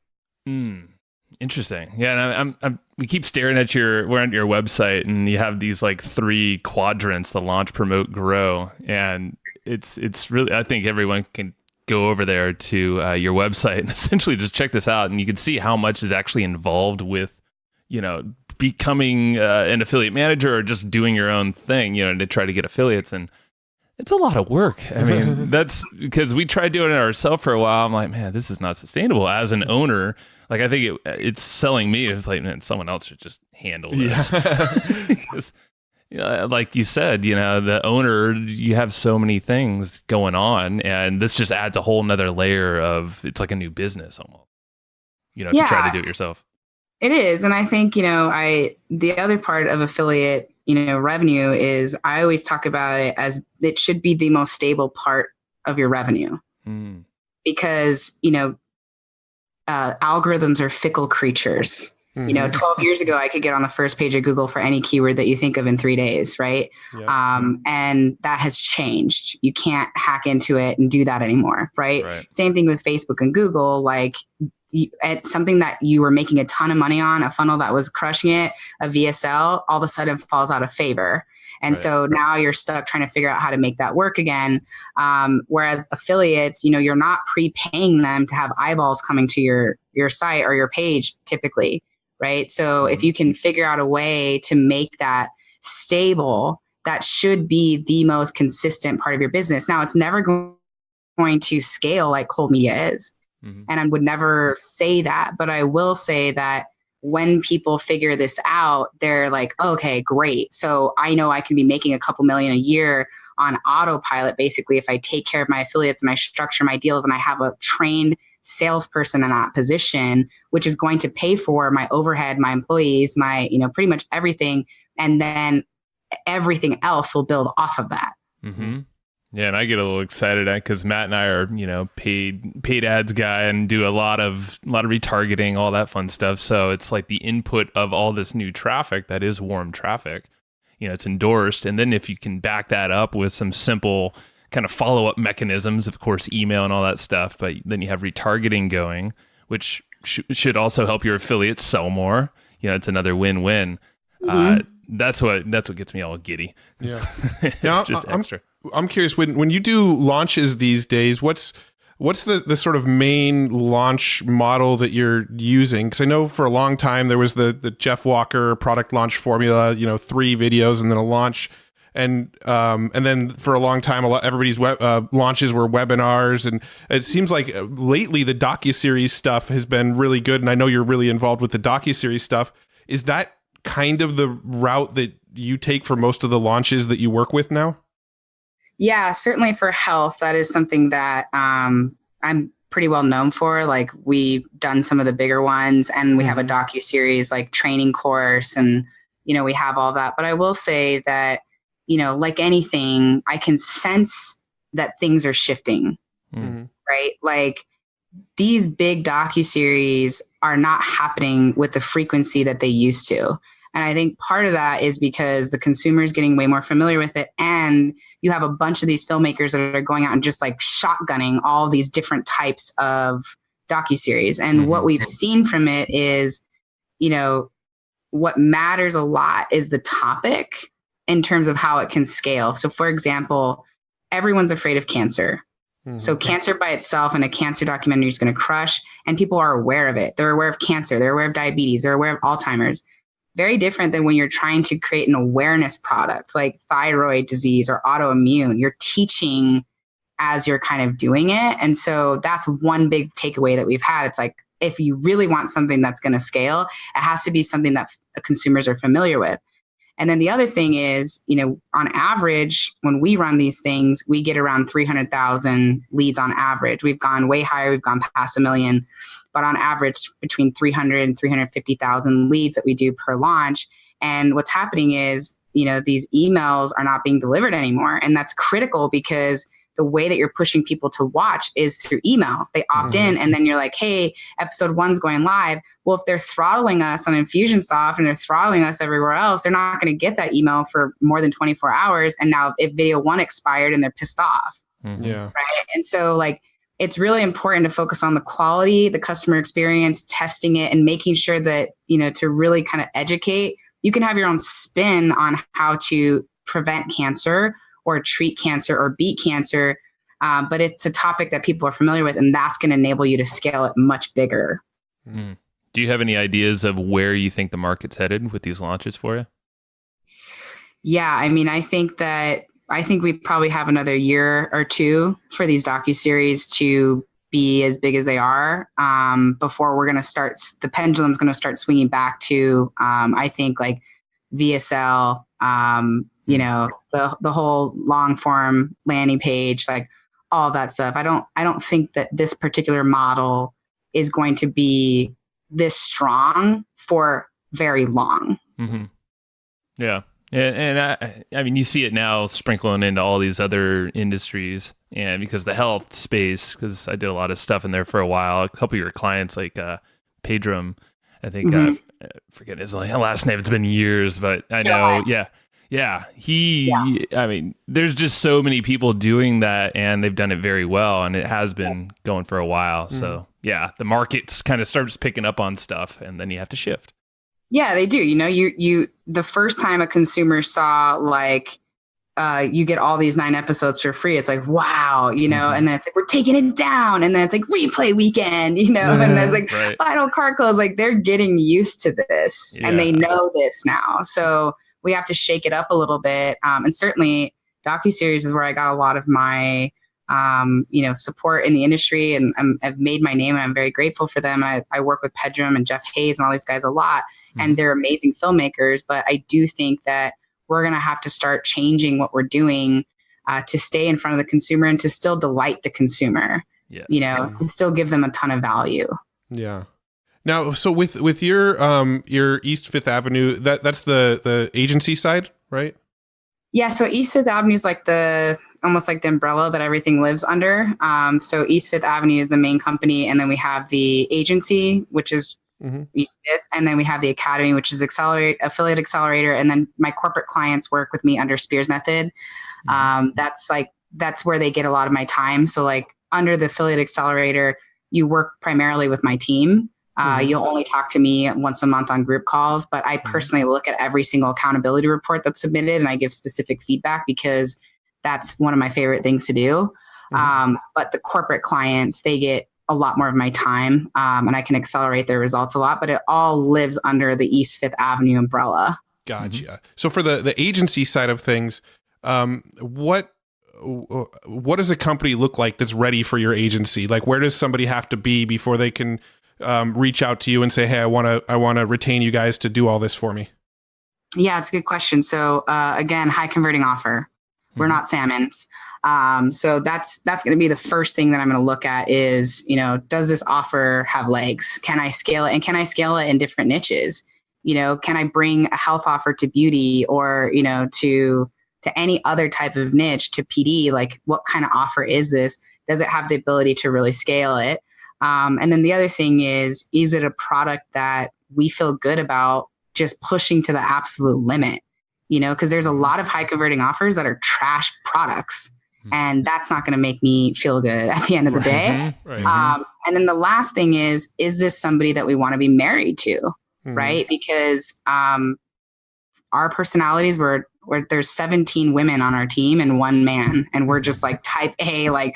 Interesting. Yeah, and we keep staring at we're on your website, and you have these like 3 quadrants: the launch, promote, grow, and it's really, I think everyone can go over there to your website and essentially just check this out, and you can see how much is actually involved with, becoming an affiliate manager or just doing your own thing, to try to get affiliates. And it's a lot of work. That's because we tried doing it ourselves for a while. I'm like, man, this is not sustainable. As an owner, like, I think it's selling me. It's like, man, someone else should just handle this. Because, like you said, the owner, you have so many things going on, and this just adds a whole nother layer of, it's like a new business almost, if you try to do it yourself. It is. And I think, the other part of affiliate, revenue is, I always talk about it as it should be the most stable part of your revenue because, algorithms are fickle creatures. 12 years ago, I could get on the first page of Google for any keyword that you think of in 3 days, right? Yeah. And that has changed. You can't hack into it and do that anymore, right? Same thing with Facebook and Google. Like, at something that you were making a ton of money on, a funnel that was crushing it, a VSL, all of a sudden falls out of favor. And so now you're stuck trying to figure out how to make that work again. Whereas affiliates, you're not prepaying them to have eyeballs coming to your site or your page typically. Right. So if you can figure out a way to make that stable, that should be the most consistent part of your business. Now, it's never going to scale like cold media is. And I would never say that, but I will say that when people figure this out, they're like, okay, great. So I know I can be making a couple million a year on autopilot, basically, if I take care of my affiliates and I structure my deals and I have a trained salesperson in that position, which is going to pay for my overhead, my employees, my, pretty much everything. And then everything else will build off of that. Mm-hmm. Yeah, and I get a little excited because Matt and I are, paid ads guy and do a lot of retargeting, all that fun stuff. So it's like the input of all this new traffic that is warm traffic. It's endorsed, and then if you can back that up with some simple kind of follow-up mechanisms, of course, email and all that stuff, but then you have retargeting going, which should also help your affiliates sell more. It's another win-win. That's what gets me all giddy. Yeah, it's just extra. I'm curious, when you do launches these days, what's the sort of main launch model that you're using? Because I know for a long time there was the Jeff Walker product launch formula, 3 videos and then a launch, and then for a long time everybody's launches were webinars, and it seems like lately the docuseries stuff has been really good, and I know you're really involved with the docuseries stuff. Is that kind of the route that you take for most of the launches that you work with now? Yeah, certainly for health, that is something that I'm pretty well known for. Like, we've done some of the bigger ones, and we have a docuseries like training course, and we have all that. But I will say that like anything, I can sense that things are shifting, right? Like, these big docuseries are not happening with the frequency that they used to. And I think part of that is because the consumer is getting way more familiar with it. And you have a bunch of these filmmakers that are going out and just like shotgunning all these different types of docuseries. And what we've seen from it is, what matters a lot is the topic in terms of how it can scale. So for example, everyone's afraid of cancer. So cancer by itself and a cancer documentary is going to crush, and people are aware of it. They're aware of cancer. They're aware of diabetes. They're aware of Alzheimer's. Very different than when you're trying to create an awareness product like thyroid disease or autoimmune. You're teaching as you're kind of doing it. And so that's one big takeaway that we've had. It's like, if you really want something that's going to scale, it has to be something that consumers are familiar with. And then the other thing is, on average, when we run these things, we get around 300,000 leads on average. We've gone way higher. We've gone past 1 million, but on average between 300 and 350,000 leads that we do per launch. And what's happening is, these emails are not being delivered anymore. And that's critical because the way that you're pushing people to watch is through email. They opt in, and then you're like, hey, episode 1's going live. Well, if they're throttling us on Infusionsoft and they're throttling us everywhere else, they're not going to get that email for more than 24 hours. And now if video 1 expired and they're pissed off. Yeah. Right. And so it's really important to focus on the quality, the customer experience, testing it, and making sure that, to really kind of educate. You can have your own spin on how to prevent cancer or treat cancer or beat cancer. But it's a topic that people are familiar with, and that's going to enable you to scale it much bigger. Do you have any ideas of where you think the market's headed with these launches for you? Yeah, I mean, I think we probably have another year or two for these docuseries to be as big as they are before we're going to start, the pendulum's going to start swinging back to, I think, like VSL, the whole long form landing page, like all that stuff. I don't think that this particular model is going to be this strong for very long. Yeah. And I mean, you see it now sprinkling into all these other industries, and because the health space, because I did a lot of stuff in there for a while, a couple of your clients like Pedram, I think, I forget his last name. It's been years, but I know. Yeah. I mean, there's just so many people doing that, and they've done it very well, and it has been going for a while. So yeah, the market kind of starts picking up on stuff, and then you have to shift. Yeah, they do. You the first time a consumer saw you get all these 9 episodes for free, it's like, wow, and then it's like, we're taking it down. And then it's like replay weekend, and then it's like final cart close. Like, they're getting used to this and they know this now. So we have to shake it up a little bit. And certainly docuseries is where I got a lot of my, support in the industry, and I've made my name, and I'm very grateful for them. And I work with Pedram and Jeff Hayes and all these guys a lot, and they're amazing filmmakers. But I do think that we're going to have to start changing what we're doing to stay in front of the consumer and to still delight the consumer, to still give them a ton of value. Yeah. Now, so with your East Fifth Avenue, that's the agency side, right? Yeah, so East Fifth Avenue is like almost like the umbrella that everything lives under. So East Fifth Avenue is the main company, and then we have the agency, which is East Fifth, and then we have the academy, which is affiliate accelerator, and then my corporate clients work with me under Spears Method. That's where they get a lot of my time. So like under the affiliate accelerator, you work primarily with my team. You'll only talk to me once a month on group calls, but I personally look at every single accountability report that's submitted, and I give specific feedback because that's one of my favorite things to do. But the corporate clients, they get a lot more of my time, and I can accelerate their results a lot, but it all lives under the East Fifth Avenue umbrella. Gotcha. So for the agency side of things, what does a company look like that's ready for your agency? Like, where does somebody have to be before they can reach out to you and say, hey, I want to retain you guys to do all this for me? Yeah, it's a good question. So again, high converting offer. We're not salmons. So that's going to be the first thing that I'm going to look at is, does this offer have legs? Can I scale it? And can I scale it in different niches? Can I bring a health offer to beauty or, to any other type of niche, to PD? Like, what kind of offer is this? Does it have the ability to really scale it? And then the other thing is it a product that we feel good about just pushing to the absolute limit? Because there's a lot of high converting offers that are trash products, and that's not going to make me feel good at the end of the day. And then the last thing is this somebody that we want to be married to? Right? Because our personalities were there's 17 women on our team and one man, and we're just like type A, like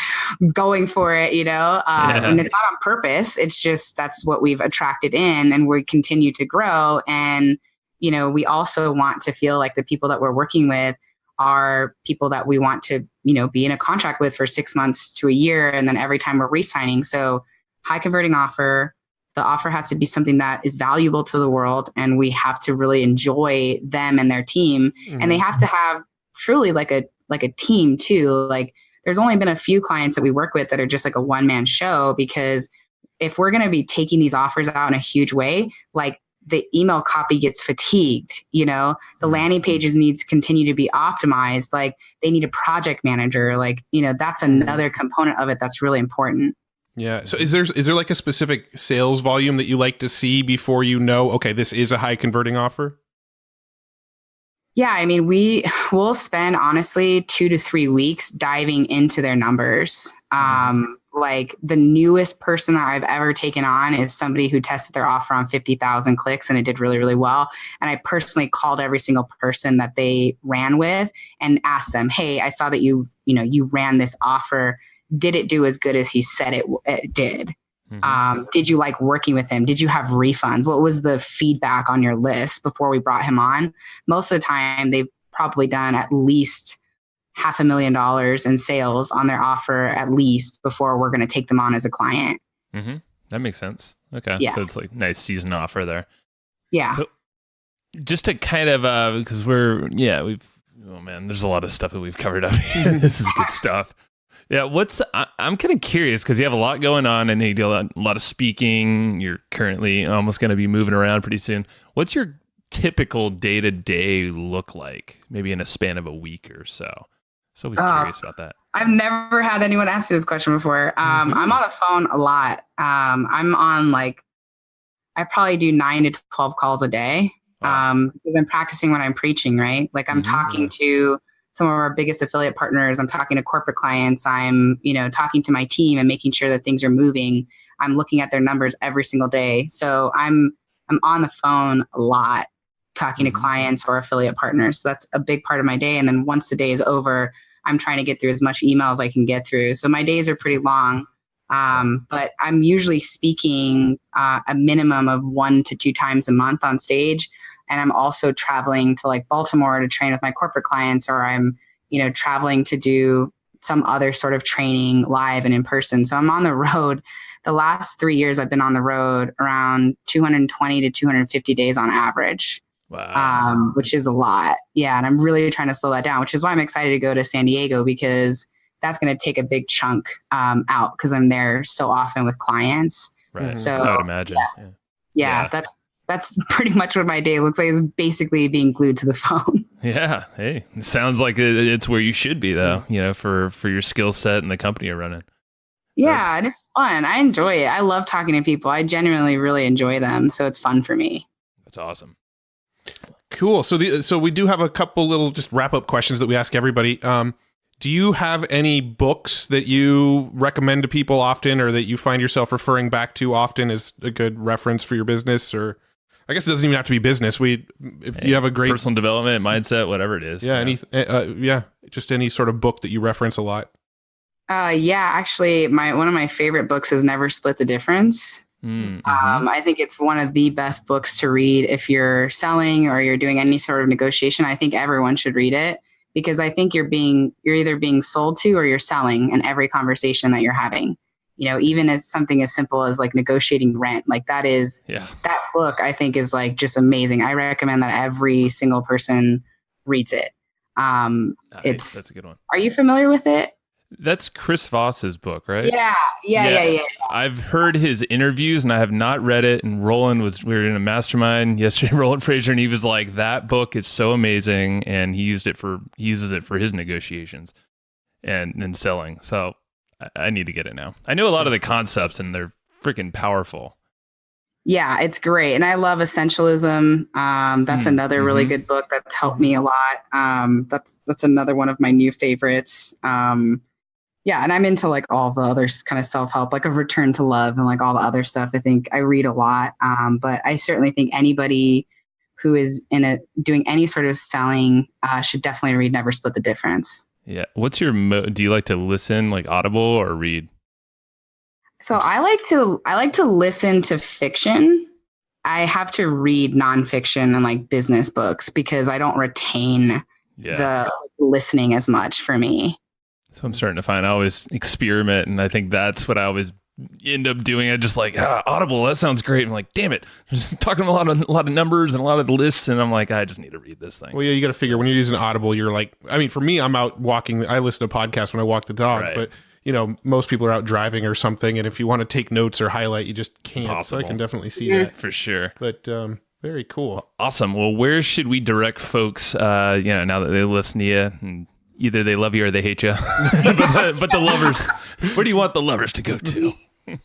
going for it, and it's not on purpose. It's just, that's what we've attracted in, and we continue to grow. And, we also want to feel like the people that we're working with are people that we want to, be in a contract with for 6 months to a year. And then every time we're re-signing. So high converting offer, the offer has to be something that is valuable to the world, and we have to really enjoy them and their team. And they have to have truly like a team too. Like, there's only been a few clients that we work with that are just like a one-man show, because if we're going to be taking these offers out in a huge way, like the email copy gets fatigued, the landing pages needs to continue to be optimized. Like, they need a project manager. Like, that's another component of it that's really important. Yeah. So is there like a specific sales volume that you like to see before okay, this is a high converting offer? Yeah. I mean, we'll spend honestly 2 to 3 weeks diving into their numbers. Like, the newest person that I've ever taken on is somebody who tested their offer on 50,000 clicks, and it did really, really well. And I personally called every single person that they ran with and asked them, hey, I saw that you ran this offer. Did it do as good as he said it did? Did you like working with him? Did you have refunds? What was the feedback on your list before we brought him on? Most of the time, they've probably done at least $500,000 in sales on their offer, at least, before we're going to take them on as a client. That makes sense. Okay. Yeah. So it's like nice season offer there. Yeah. So just to kind of, because there's a lot of stuff that we've covered up here. This is good stuff. Yeah, I'm kind of curious because you have a lot going on and you do a lot of speaking. You're currently almost going to be moving around pretty soon. What's your typical day-to-day look like, maybe in a span of a week or so? So I was curious about that. I've never had anyone ask me this question before. I'm on the phone a lot. I'm on I probably do 9 to 12 calls a day because I'm practicing when I'm preaching, right? Like, I'm talking to some of our biggest affiliate partners. I'm talking to corporate clients. I'm, talking to my team and making sure that things are moving. I'm looking at their numbers every single day. So I'm on the phone a lot, talking to clients or affiliate partners. So that's a big part of my day. And then once the day is over, I'm trying to get through as much email as I can get through. So my days are pretty long. But I'm usually speaking a minimum of 1 to 2 times a month on stage. And I'm also traveling to Baltimore to train with my corporate clients, or I'm, traveling to do some other sort of training live and in person. So I'm on the road. The last 3 years I've been on the road around 220 to 250 days on average. Wow. Which is a lot. Yeah. And I'm really trying to slow that down, which is why I'm excited to go to San Diego, because that's going to take a big chunk out because I'm there so often with clients. Right. So I would imagine. Yeah, that's that's pretty much what my day looks like, is basically being glued to the phone. Yeah. Hey, it sounds like it's where you should be though, for your skill set and the company you're running. Yeah. And it's fun. I enjoy it. I love talking to people. I genuinely really enjoy them. So it's fun for me. That's awesome. Cool. So we do have a couple little just wrap up questions that we ask everybody. Do you have any books that you recommend to people often, or that you find yourself referring back to often as a good reference for your business? Or I guess it doesn't even have to be business. If you have a great personal development, mindset, whatever it is. Just any sort of book that you reference a lot. Actually, one of my favorite books is Never Split the Difference. Mm-hmm. I think it's one of the best books to read if you're selling or you're doing any sort of negotiation. I think everyone should read it, because I think you're either being sold to or you're selling in every conversation that you're having. Even as something as simple as like negotiating rent, like that book I think is like just amazing. I recommend that every single person reads it. Nice. That's a good one. Are you familiar with it? That's Chris Voss's book, right? Yeah. I've heard his interviews and I have not read it. And we were in a mastermind yesterday, Roland Fraser, and he was like, that book is so amazing. And he uses it for his negotiations and selling. So I need to get it now. I know a lot of the concepts and they're freaking powerful. Yeah, it's great. And I love Essentialism. That's another really good book that's helped me a lot. That's another one of my new favorites. And I'm into like all the other kind of self-help, like a Return to Love and like all the other stuff. I think I read a lot. But I certainly think anybody who is doing any sort of selling should definitely read Never Split the Difference. Yeah. What's your do you like to listen, like Audible, or read? So I like to listen to fiction. I have to read nonfiction and like business books because I don't retain the listening as much for me. So I'm starting to find I always experiment, and I think that's what I always end up doing. I just like Audible. That sounds great. I'm like, damn it, I'm just talking a lot of numbers and a lot of lists, and I'm like, I just need to read this thing. Well, yeah, you got to figure when you're using Audible, you're like, I mean, for me, I'm out walking. I listen to podcasts when I walk the dog, right. But most people are out driving or something, and if you want to take notes or highlight, you just can't. Impossible. So I can definitely see that for sure. But very cool. Awesome. Well, where should we direct folks? Now that they listen to you, and either they love you or they hate you. but the lovers, where do you want the lovers to go to?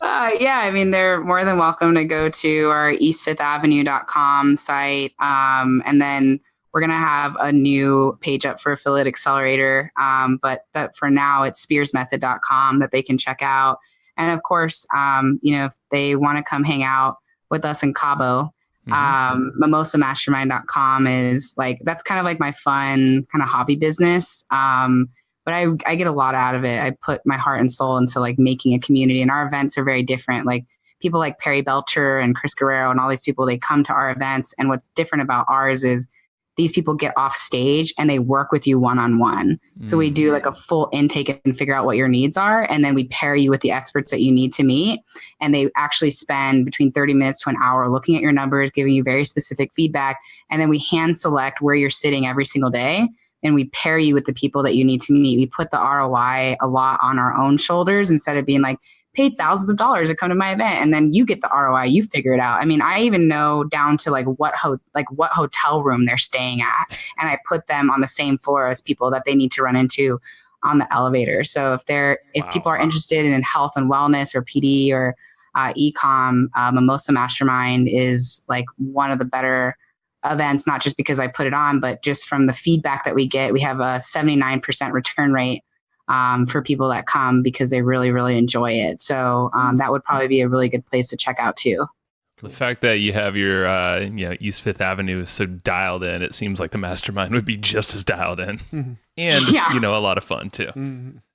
I mean, they're more than welcome to go to our eastfifthavenue.com site. And then we're going to have a new page up for Affiliate Accelerator. But that for now, it's spearsmethod.com that they can check out. And of course, if they want to come hang out with us in Cabo, mimosamastermind.com is like, that's kind of like my fun kind of hobby business. But I get a lot out of it. I put my heart and soul into like making a community, and our events are very different. Like people like Perry Belcher and Chris Guerrero and all these people, they come to our events. And what's different about ours is these people get off stage and they work with you one-on-one. So we do like a full intake and figure out what your needs are. And then we pair you with the experts that you need to meet. And they actually spend between 30 minutes to an hour looking at your numbers, giving you very specific feedback. And then we hand select where you're sitting every single day. And we pair you with the people that you need to meet. We put the ROI a lot on our own shoulders instead of being like, pay thousands of dollars to come to my event and then you get the ROI, you figure it out. I mean, I even know down to like what hotel room they're staying at, and I put them on the same floor as people that they need to run into on the elevator. So if people are interested in health and wellness or PD or e-com, Mimosa Mastermind is like one of the better events, not just because I put it on, but just from the feedback that we get. We have a 79% return rate for people that come because they really, really enjoy it. So that would probably be a really good place to check out too. The fact that you have your East Fifth Avenue is so dialed in, it seems like the mastermind would be just as dialed in, and a lot of fun too.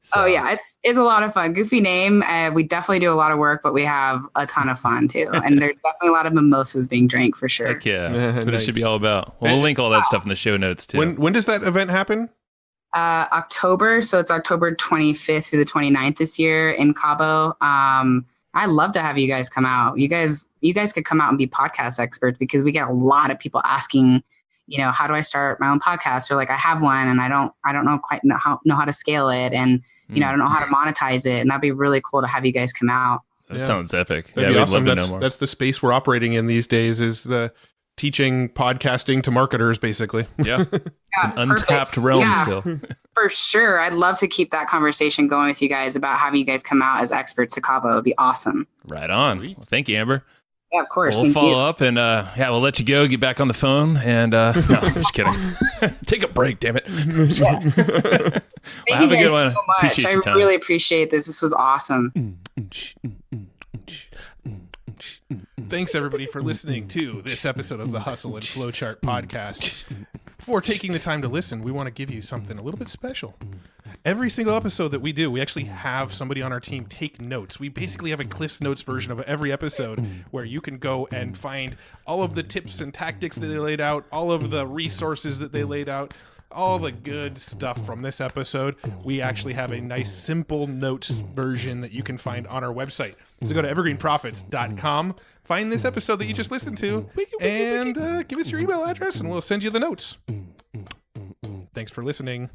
So. Oh yeah, it's a lot of fun. Goofy name. We definitely do a lot of work, but we have a ton of fun too. And there's definitely a lot of mimosas being drank for sure. Heck yeah, that's what it should be all about. Well, we'll link all that stuff in the show notes too. When does that event happen? October. So it's October 25th through the 29th this year in Cabo. I'd love to have you guys come out. You guys could come out and be podcast experts because we get a lot of people asking, how do I start my own podcast? Or like, I have one and I don't know how to scale it. And, I don't know how to monetize it. And that'd be really cool to have you guys come out. That sounds epic. That'd be we'd awesome. love to know more. That's the space we're operating in these days, is the teaching podcasting to marketers, basically. Yeah. It's an untapped realm still. For sure. I'd love to keep that conversation going with you guys about having you guys come out as experts to Cabo. It would be awesome. Right on. Well, thank you, Amber. Yeah, of course. We'll follow up and we'll let you go, get back on the phone, and no, I'm just kidding. Take a break, damn it. Thank Have you a guys good one. so much. I really appreciate this. This was awesome. Thanks, everybody, for listening to this episode of the Hustle and Flowchart podcast. Before taking the time to listen, we want to give you something a little bit special. Every single episode that we do, we actually have somebody on our team take notes. We basically have a Cliff's Notes version of every episode where you can go and find all of the tips and tactics that they laid out, all of the resources that they laid out, all the good stuff from this episode. We actually have a nice simple notes version that you can find on our website. So go to evergreenprofits.com, find this episode that you just listened to, and give us your email address and we'll send you the notes. Thanks for listening.